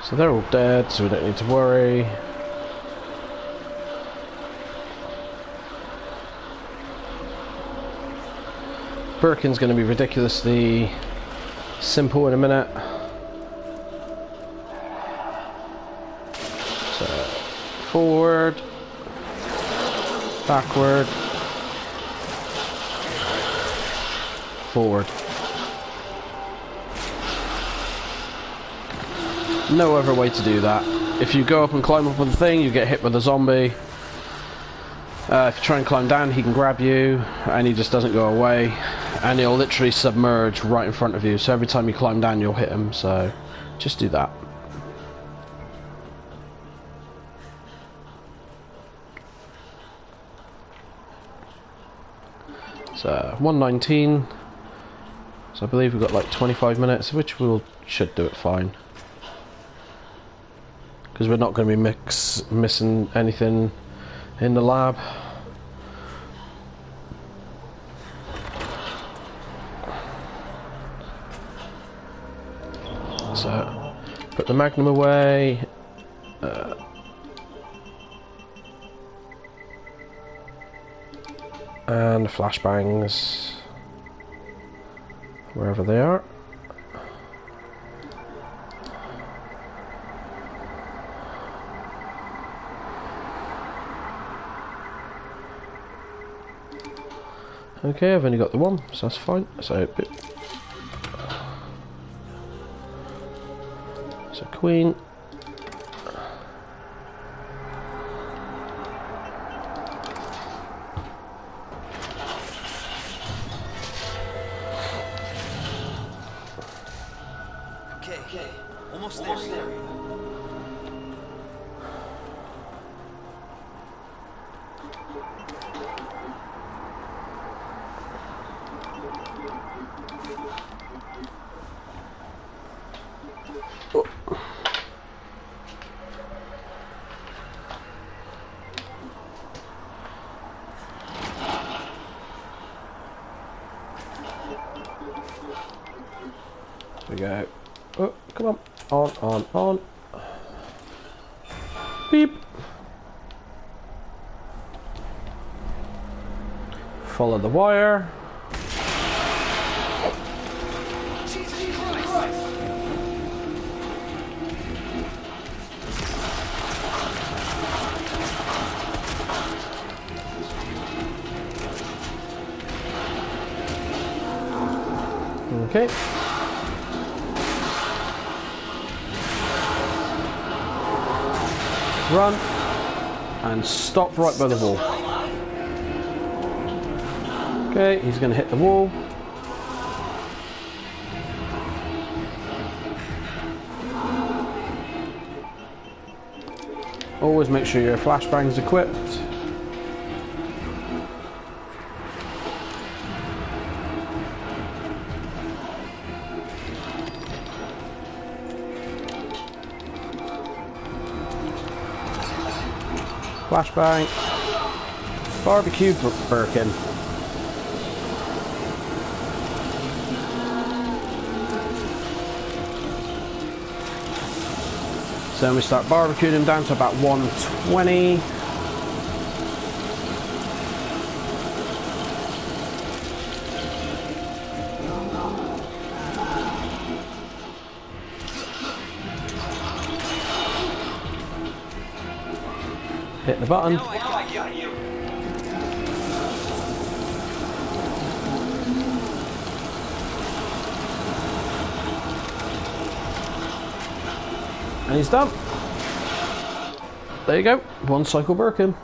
So they're all dead, so we don't need to worry. Birkin's going to be ridiculously simple in a minute. So, forward, backward, forward. No other way to do that. If you go up and climb up on the thing, you get hit with a zombie. If you try and climb down, he can grab you, and he just doesn't go away. And he'll literally submerge right in front of you. So every time you climb down, you'll hit him. So just do that. So 1:19. So I believe we've got like 25 minutes, which should do it fine. Because we're not going to be missing anything in the lab. So, put the Magnum away. And the flashbangs, wherever they are. Okay, I've only got the one, so that's fine. So Queen. Okay, almost there. We go. Oh, come on. On. Beep. Follow the wire. Jesus Christ! Okay. Run and stop right by the wall. Okay, he's going to hit the wall. Always make sure your flashbang's equipped. Flashbang. Barbecue Birkin. So then we start barbecuing him down to about 120. Hit the button. Now I got you. And he's done. There you go. One cycle Birkin.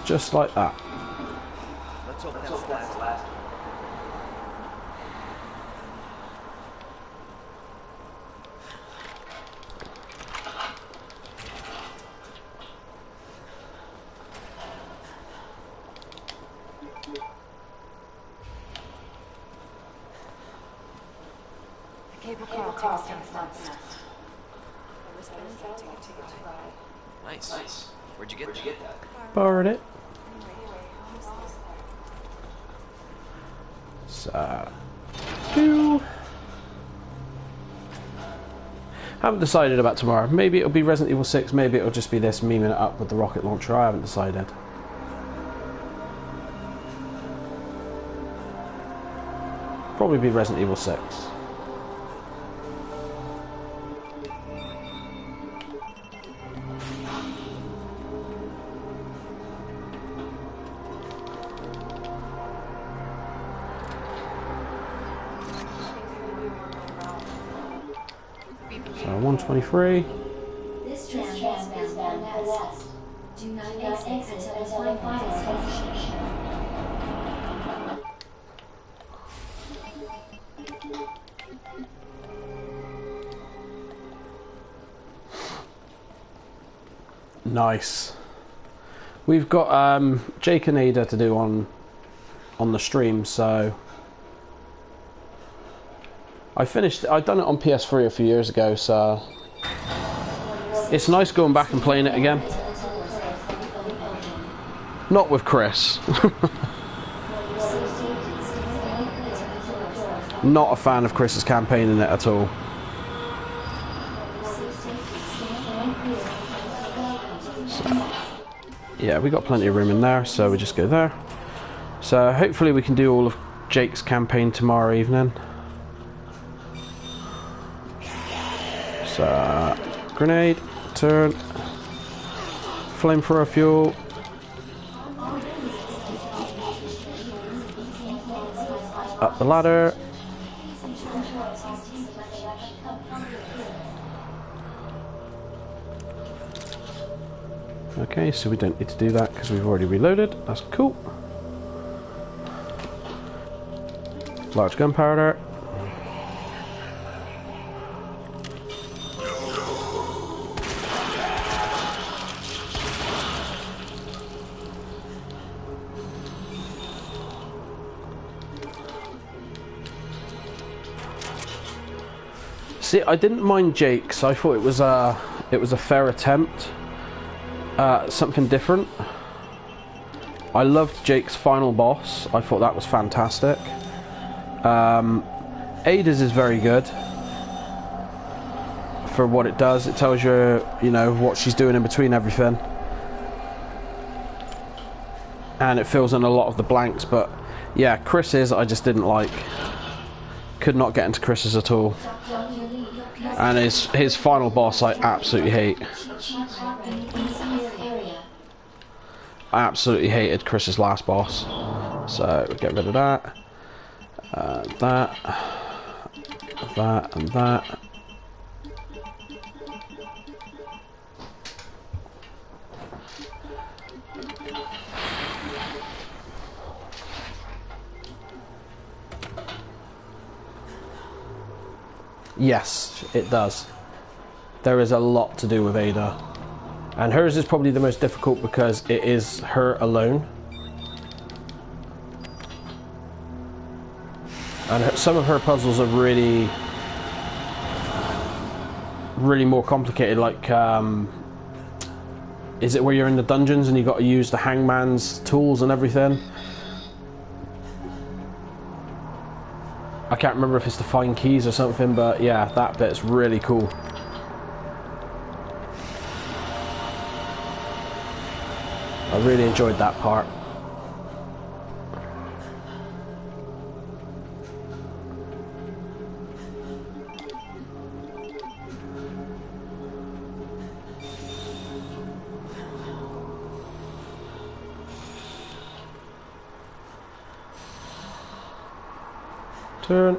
Just like that. Let's hope that's the last. Cable car takes down next. The wristbands I take a ticket to ride. Nice. Where'd you get that? Borrowed it. So, haven't decided about tomorrow. Maybe it'll be Resident Evil 6, maybe it'll just be this memeing it up with the rocket launcher. I haven't decided. Probably be Resident Evil 6. So 123. This tram is bound west. Do not exit until the final station. Nice. We've got Jake and Ada to do on the stream, so I'd done it on PS3 a few years ago, so it's nice going back and playing it again. Not with Chris. Not a fan of Chris's campaign in it at all. So, yeah, we got plenty of room in there, so we just go there. So hopefully we can do all of Jake's campaign tomorrow evening. So, grenade, turn, flamethrower fuel. Up the ladder. Okay, so we don't need to do that because we've already reloaded. That's cool. Large gunpowder. See, I didn't mind Jake's. I thought it was a fair attempt. Something different. I loved Jake's final boss. I thought that was fantastic. Ada's is very good for what it does. It tells you, you know, what she's doing in between everything, and it fills in a lot of the blanks. But yeah, Chris's I just didn't like. Could not get into Chris's at all. And his final boss I absolutely hate. I absolutely hated Chris's last boss. So we get rid of that. That. That and that. Yes, it does. There is a lot to do with Ada. And hers is probably the most difficult because it is her alone. And some of her puzzles are really more complicated, like is it where you're in the dungeons and you've got to use the hangman's tools and everything? I can't remember if it's to find keys or something, but yeah, that bit's really cool. I really enjoyed that part. Turn.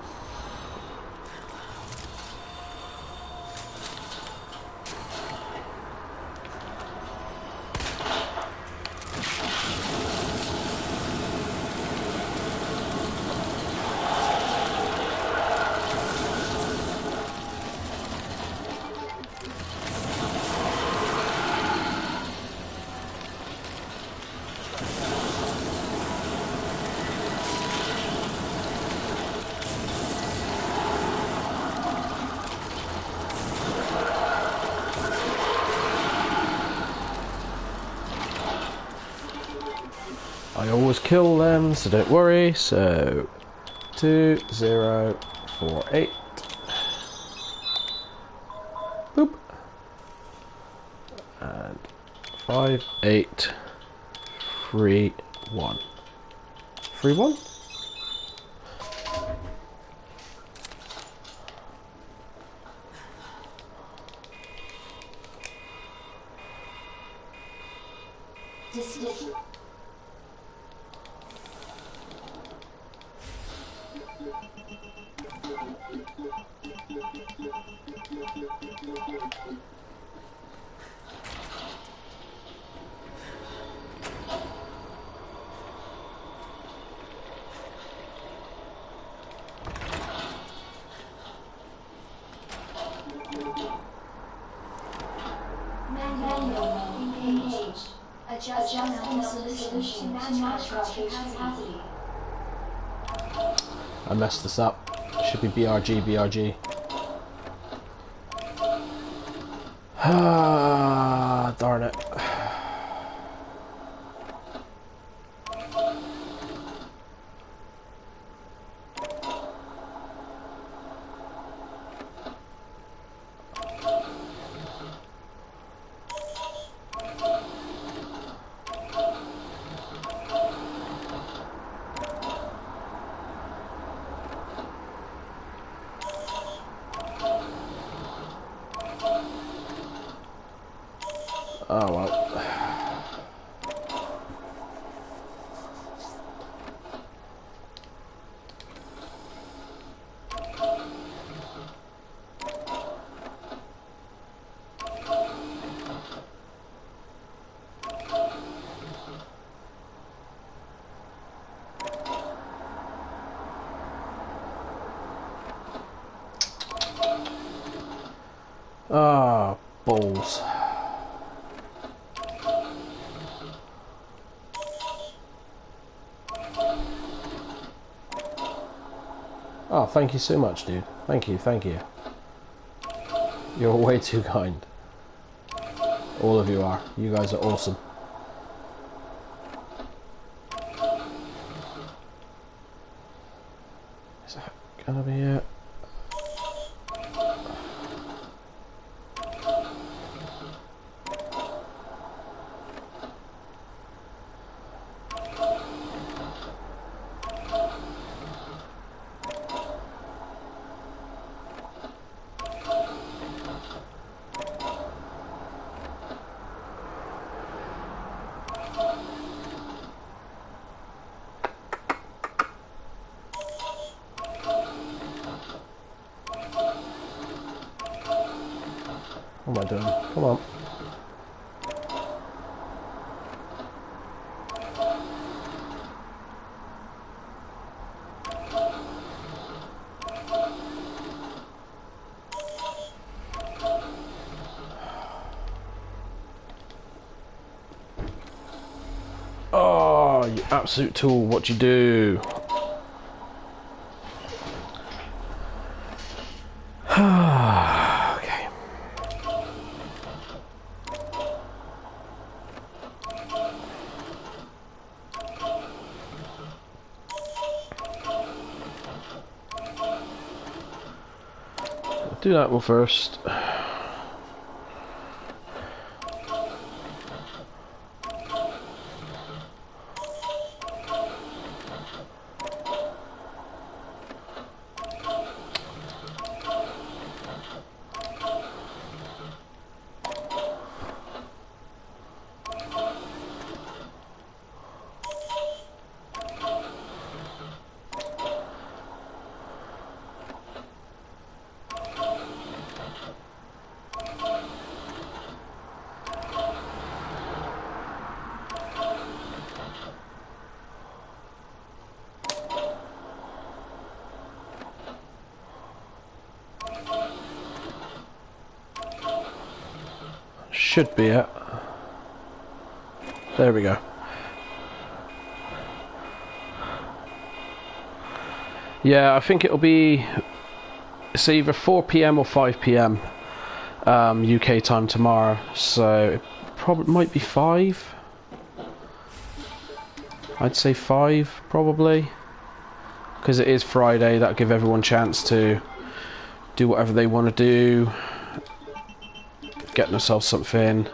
I always kill them, so don't worry. So 2048. Boop. And 5831. 31? Dismiss. Manual engaged. Adjust mounting solution to match cartridge capacity. I messed this up. Should be BRG. Ah, darn it. Oh well. Ah, balls. Oh, thank you so much, dude. Thank you. You're way too kind. All of you are. You guys are awesome. Is that gonna be it? What am I doing? Come on. Oh, you absolute tool. What'd you do? Okay. Do that one first. should be it. There we go. Yeah, I think it'll be... It's either 4 PM or 5 PM UK time tomorrow. So it probably might be 5. I'd say 5 probably. Because it is Friday, that'll give everyone a chance to do whatever they want to do. Get themselves something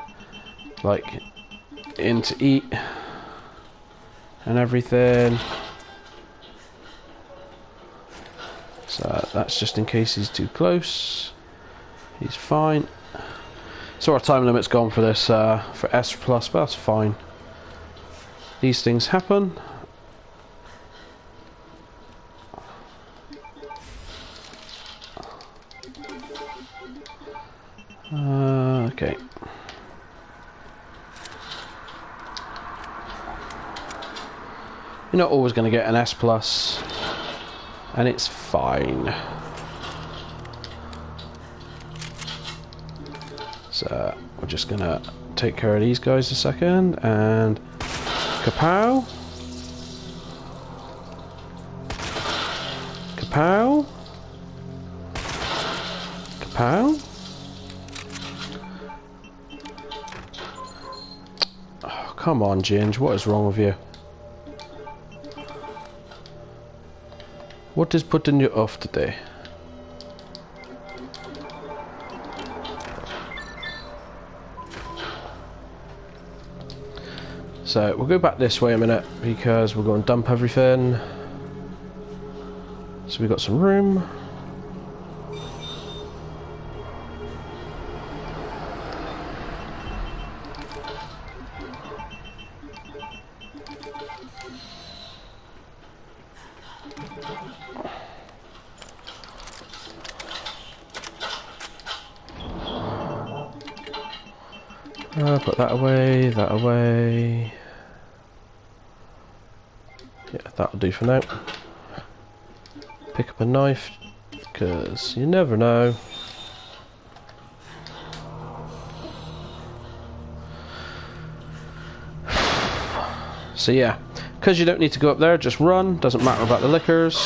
like in to eat and everything. So that's just in case he's too close. He's fine. So our time limit's gone for this for S+, but that's fine. These things happen. Okay. You're not always going to get an S+, and it's fine. So we're just going to take care of these guys a second, and kapow! Kapow! Kapow! Oh, come on, Ginge, what is wrong with you? What is putting you off today? So we'll go back this way a minute because we're going to dump everything. So we've got some room. Put that away, that away. Yeah, that'll do for now. Pick up a knife, because you never know. So yeah, because you don't need to go up there, just run, doesn't matter about the liquors.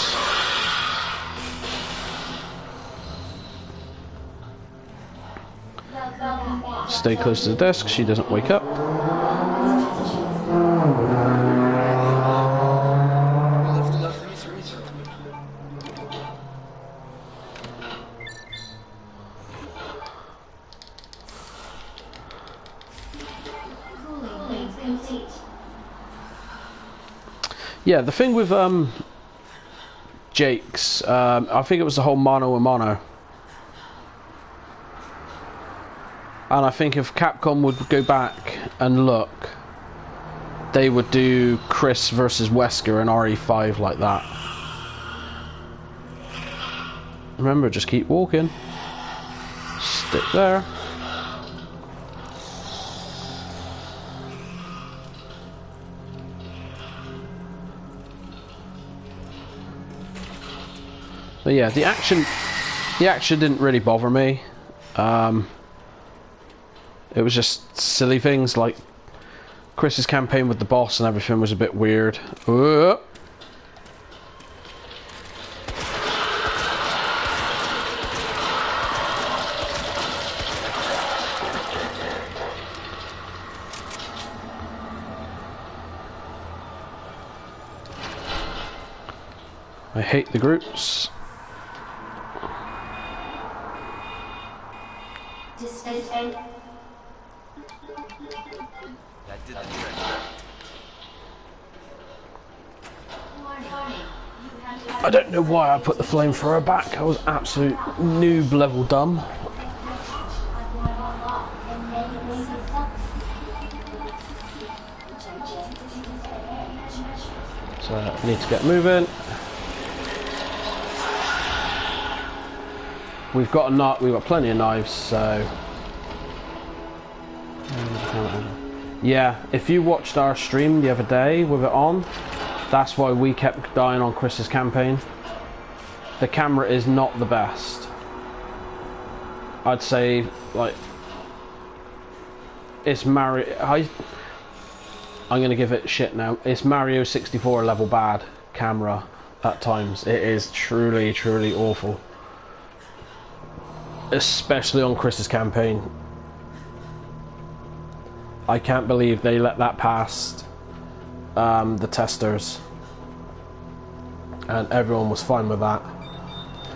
Stay close to the desk, she doesn't wake up. Yeah, the thing with Jake's, I think it was the whole mono and mono. And I think if Capcom would go back and look, they would do Chris versus Wesker in RE5 like that. Remember, just keep walking. Stick there. But yeah, the action didn't really bother me. It was just silly things like Chris's campaign with the boss and everything was a bit weird. I hate the groups. That did the trick. I don't know why I put the flamethrower back. I was absolute noob level dumb. So I need to get moving. We've got plenty of knives, so yeah, if you watched our stream the other day with it on, that's why we kept dying on Chris's campaign. The camera is not the best. I'd say, like, it's Mario. I'm gonna give it shit now. It's Mario 64 level bad camera at times. It is truly, truly awful. Especially on Chris's campaign. I can't believe they let that past the testers. And everyone was fine with that.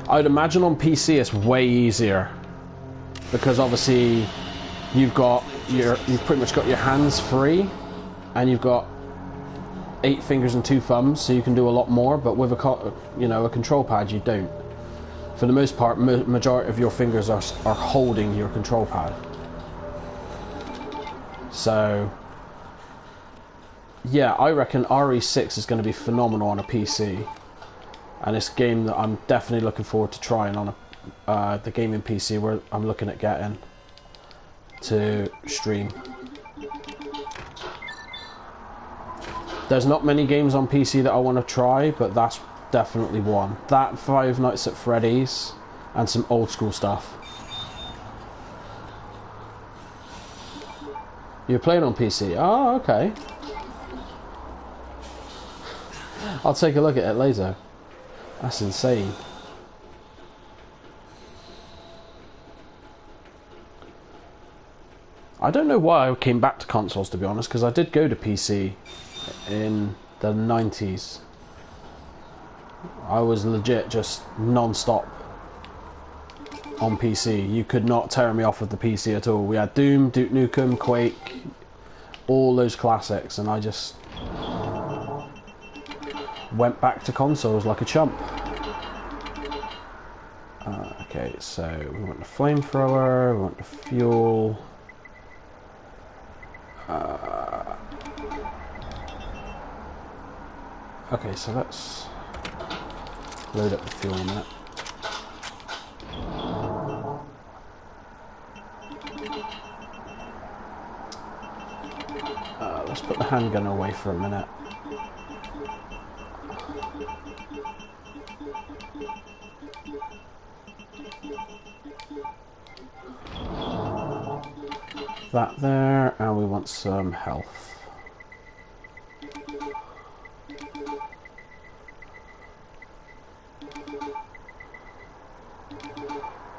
I'd imagine on PC it's way easier. Because obviously you've pretty much got your hands free. And you've got 8 fingers and 2 thumbs, so you can do a lot more. But with a control pad, you don't. For the most part, majority of your fingers are holding your control pad. So, yeah, I reckon RE6 is going to be phenomenal on a PC, and it's a game that I'm definitely looking forward to trying on the gaming PC where I'm looking at getting to stream. There's not many games on PC that I want to try, but that's definitely one. That, Five Nights at Freddy's, and some old school stuff. You're playing on PC? Oh, okay. I'll take a look at it later. That's insane. I don't know why I came back to consoles, to be honest, because I did go to PC in the 90s. I was legit just non-stop on PC. You could not tear me off of the PC at all. We had Doom, Duke Nukem, Quake, all those classics, and I just went back to consoles like a chump. Okay, so we want the flamethrower, we want the fuel. Okay, so let's load up the fuel in a minute. Let's put the handgun away for a minute. That there, and we want some health.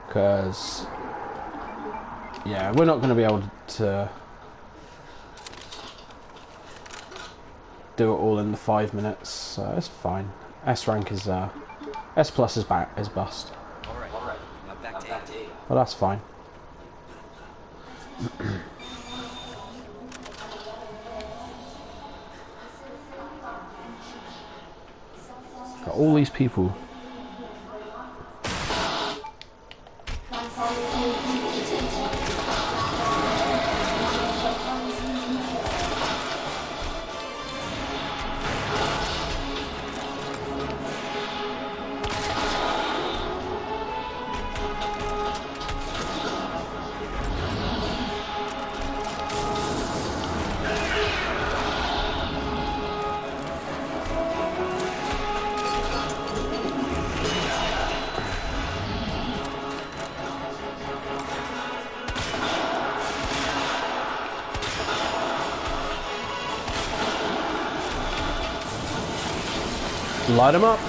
Because, yeah, we're not going to be able to do it all in the 5 minutes, so it's fine. S rank is, S plus is bust. Alright, now back to A. Well, that's fine. Got all these people. Light them up.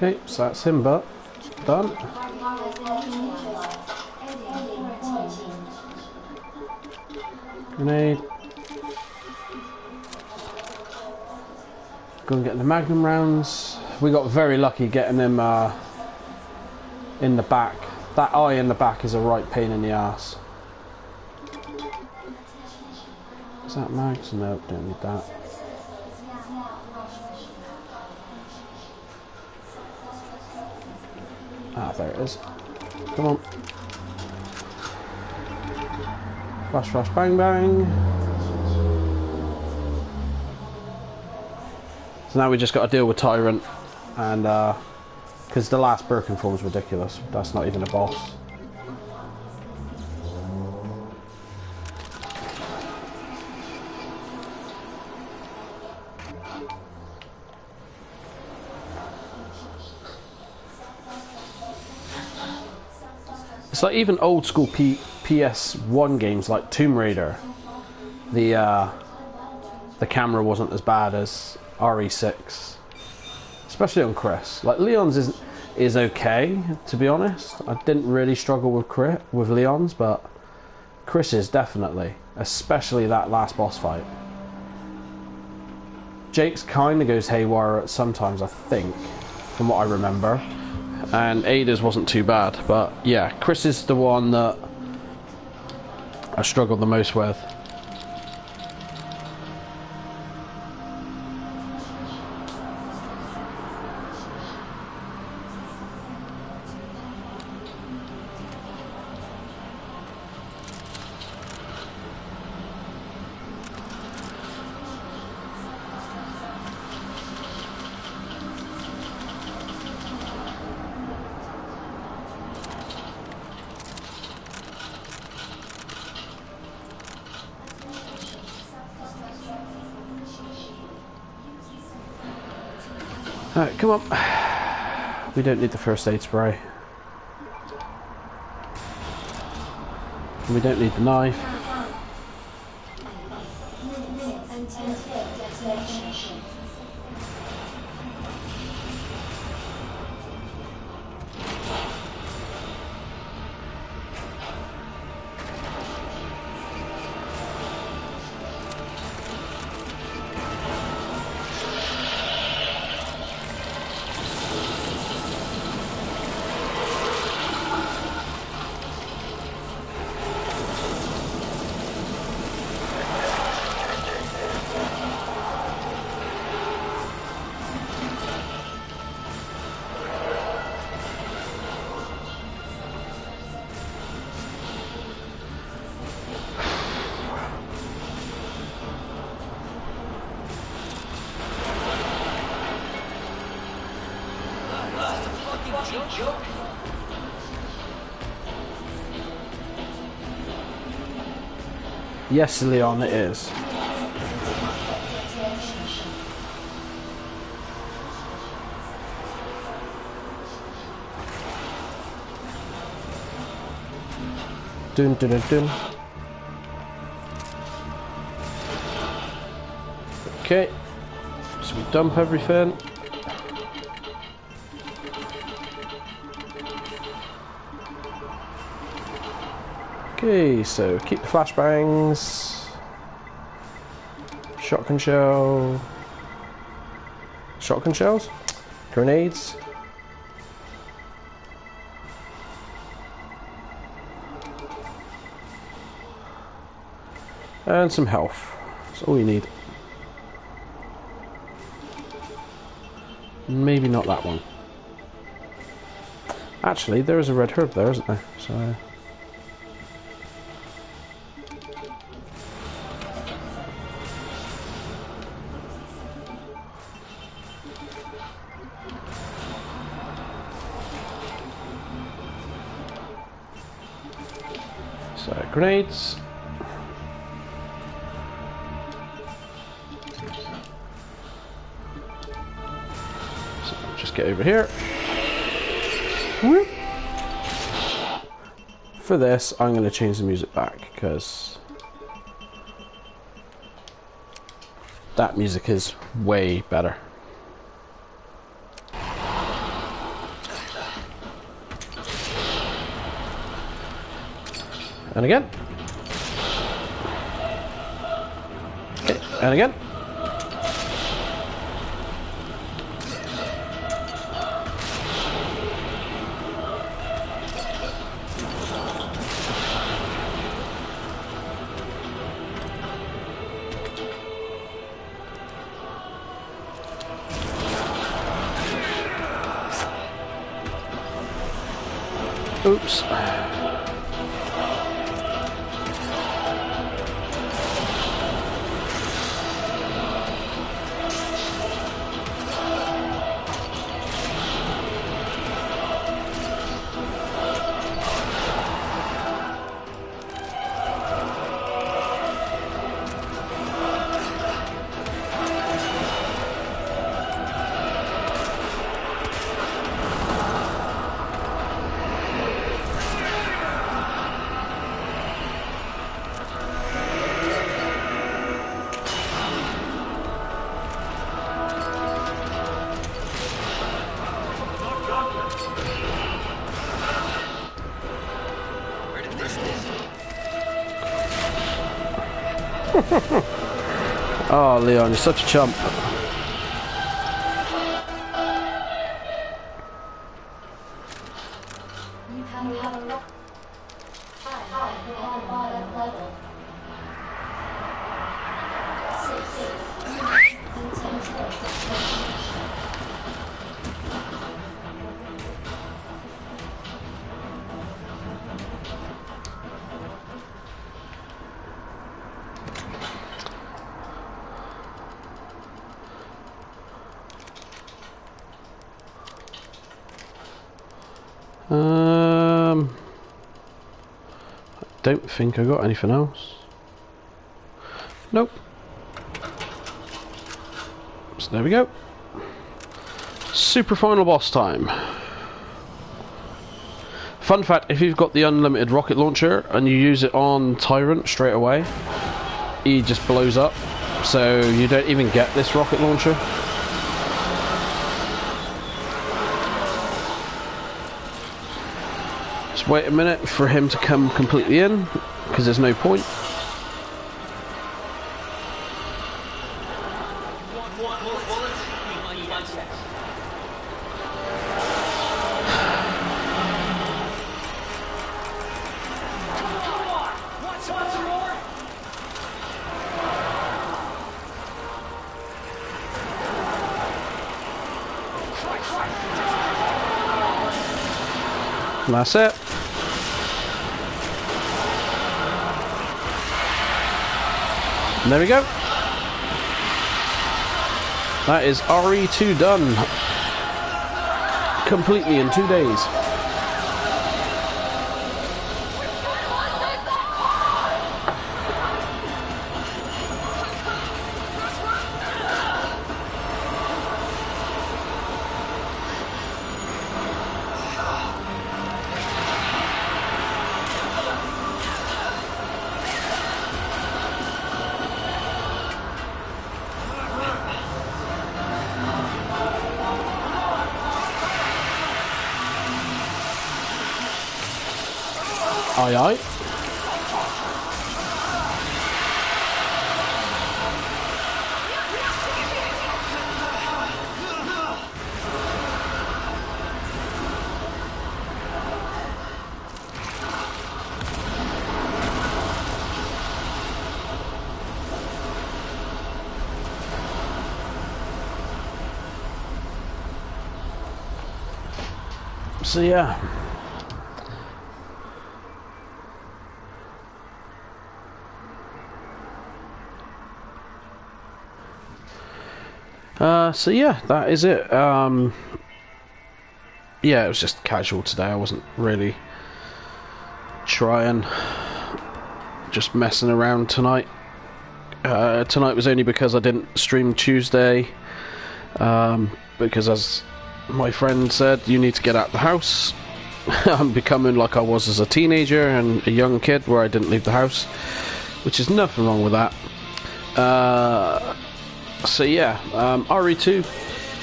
Okay, so that's him, but done. Grenade. Go and get the magnum rounds. We got very lucky getting him in the back. That eye in the back is a right pain in the ass. Is that mags? No, don't need that. Ah, there it is. Come on. Flash, flash, bang, bang. So now we just got to deal with Tyrant, and because the last Birkin form is ridiculous. That's not even a boss. It's like even old school PS1 games like Tomb Raider. The camera wasn't as bad as RE6, especially on Chris. Like Leon's is okay, to be honest. I didn't really struggle with Leon's, but Chris is definitely, especially that last boss fight. Jake's kind of goes haywire sometimes, I think, from what I remember. And Ada's wasn't too bad, but yeah, Chris is the one that I struggled the most with. Alright, come on. We don't need the first aid spray. We don't need the knife. Yes, Leon, it is. Dun dun dun dun. Okay, so we dump everything. Okay, so keep the flashbangs, shotgun shells, grenades, and some health. That's all you need. Maybe not that one. Actually, there is a red herb there, isn't there? So. So, grenades. So, just get over here. Whoop. For this, I'm going to change the music back, because that music is way better. And again. Okay, and again. Oops. Where did this thing? Oh, Leon, you're such a chump. You have a bottom level. 6. Don't think I got anything else. Nope. So there we go. Super final boss time. Fun fact, if you've got the unlimited rocket launcher and you use it on Tyrant straight away, he just blows up. So you don't even get this rocket launcher. Just wait a minute for him to come completely in, because there's no point. And that's it. And there we go. That is RE2 done. Completely in 2 days. Aye aye. So yeah. So yeah, that is it. Yeah, it was just casual today. I wasn't really trying, just messing around tonight. Tonight was only because I didn't stream Tuesday, because as my friend said, you need to get out the house. I'm becoming like I was as a teenager and a young kid where I didn't leave the house, which is nothing wrong with that. So yeah, RE2,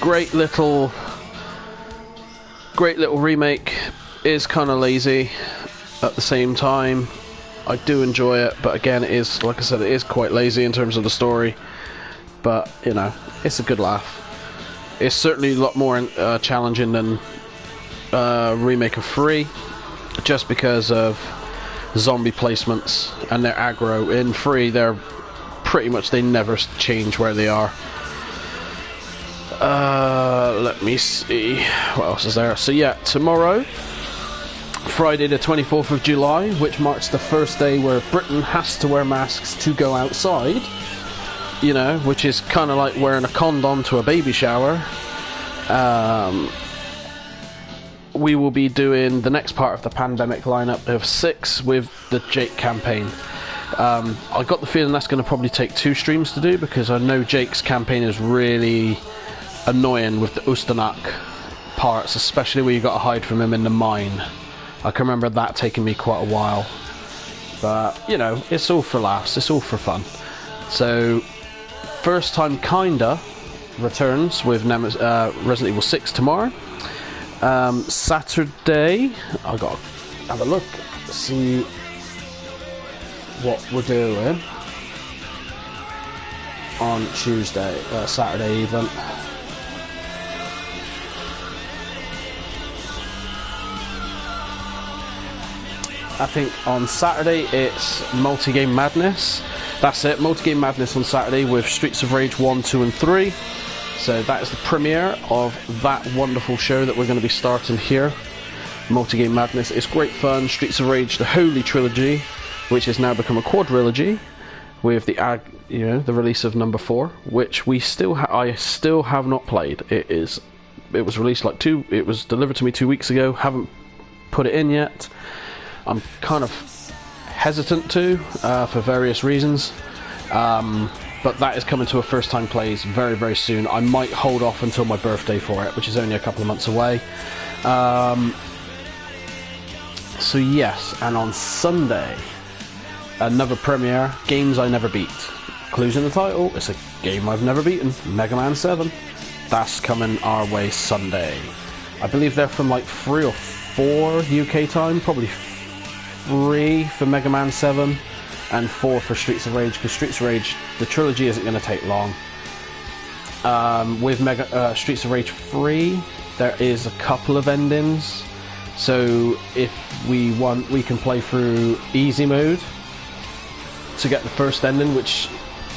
great little remake. Is kind of lazy at the same time. I do enjoy it, but again, it is, like I said, it is quite lazy in terms of the story. But you know, it's a good laugh. It's certainly a lot more challenging than Remake of 3, just because of zombie placements and their aggro. In 3, they're pretty much, they never change where they are. Let me see what else is there. So yeah, tomorrow Friday the 24th of July, which marks the first day where Britain has to wear masks to go outside, you know, which is kind of like wearing a condom to a baby shower. We will be doing the next part of the pandemic lineup of 6 with the Jake campaign. I got the feeling that's going to probably take 2 streams to do, because I know Jake's campaign is really annoying with the Ustanok parts, especially where you got to hide from him in the mine. I can remember that taking me quite a while, but you know, it's all for laughs, it's all for fun. So First Time Kinda returns with Resident Evil 6 tomorrow. Saturday, I got to have a look, see what we're doing on Tuesday, Saturday even. I think on Saturday it's Multi-Game Madness. That's it, Multi-Game Madness on Saturday with Streets of Rage 1, 2 and 3. So that is the premiere of that wonderful show that we're going to be starting here. Multi-Game Madness. It's great fun. Streets of Rage, the Holy Trilogy, which has now become a quadrilogy, with the release of number 4, which I still have not played. It was released it was delivered to me 2 weeks ago. Haven't put it in yet. I'm kind of hesitant to, for various reasons. But that is coming to a first time plays very, very soon. I might hold off until my birthday for it, which is only a couple of months away. So yes, and on Sunday, another premiere, Games I Never Beat. Clues in the title, it's a game I've never beaten, Mega Man 7. That's coming our way Sunday. I believe they're from like 3 or 4 UK time, probably 3 for Mega Man 7 and 4 for Streets of Rage, because Streets of Rage, the trilogy isn't going to take long. With Streets of Rage 3, there is a couple of endings, so if we want, we can play through easy mode to get the first ending, which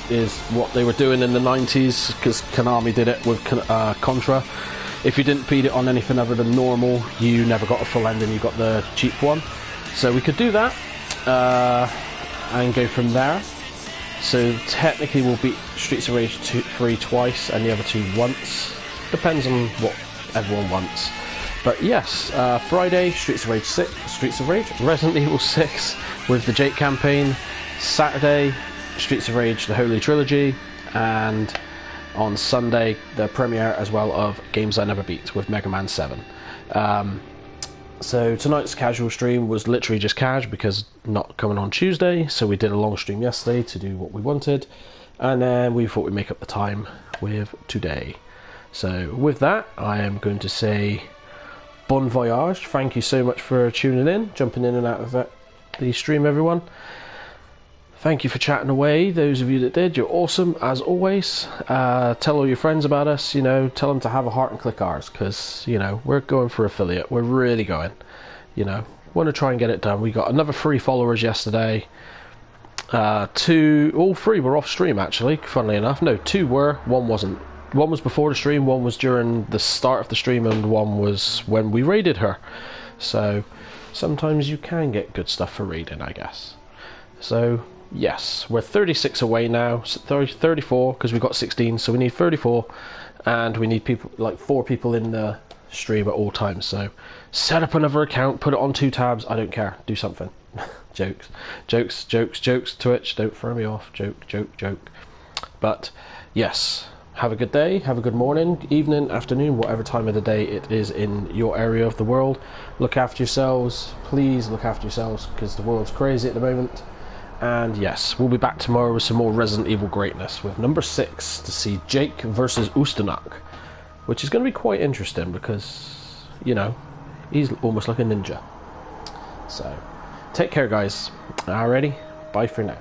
is what they were doing in the 90s, because Konami did it with Contra. If you didn't beat it on anything other than normal, you never got a full ending, you got the cheap one. So we could do that and go from there. So technically we'll beat Streets of Rage 3 twice and the other 2 once. Depends on what everyone wants. But yes, Friday, Streets of Rage, Resident Evil 6 with the Jake campaign. Saturday, Streets of Rage, the Holy Trilogy. And on Sunday, the premiere as well of Games I Never Beat with Mega Man 7. So tonight's casual stream was literally just cash, because not coming on Tuesday, so we did a long stream yesterday to do what we wanted, and then we thought we'd make up the time with today. So with that, I am going to say bon voyage. Thank you so much for tuning in, jumping in and out of the stream, everyone. Thank you for chatting away, those of you that did. You're awesome, as always. Tell all your friends about us, you know, tell them to have a heart and click ours, because, you know, we're going for affiliate. We're really going, you know, want to try and get it done. We got another 3 followers yesterday. All 3 were off stream, actually, funnily enough. No, 2 were, 1 wasn't. 1 was before the stream, 1 was during the start of the stream, and 1 was when we raided her. So, sometimes you can get good stuff for raiding, I guess. So, yes, we're 36 away now, 34, because we got 16, so we need 34, and we need people, like 4 people in the stream at all times. So set up another account, put it on 2 tabs, I don't care, do something. jokes, Twitch, don't throw me off, joke. But yes, have a good day, have a good morning, evening, afternoon, whatever time of the day it is in your area of the world. Look after yourselves, please look after yourselves, because the world's crazy at the moment. And yes, we'll be back tomorrow with some more Resident Evil greatness with number 6 to see Jake versus Ustanok, which is going to be quite interesting because, you know, he's almost like a ninja. So, take care, guys. Alrighty, bye for now.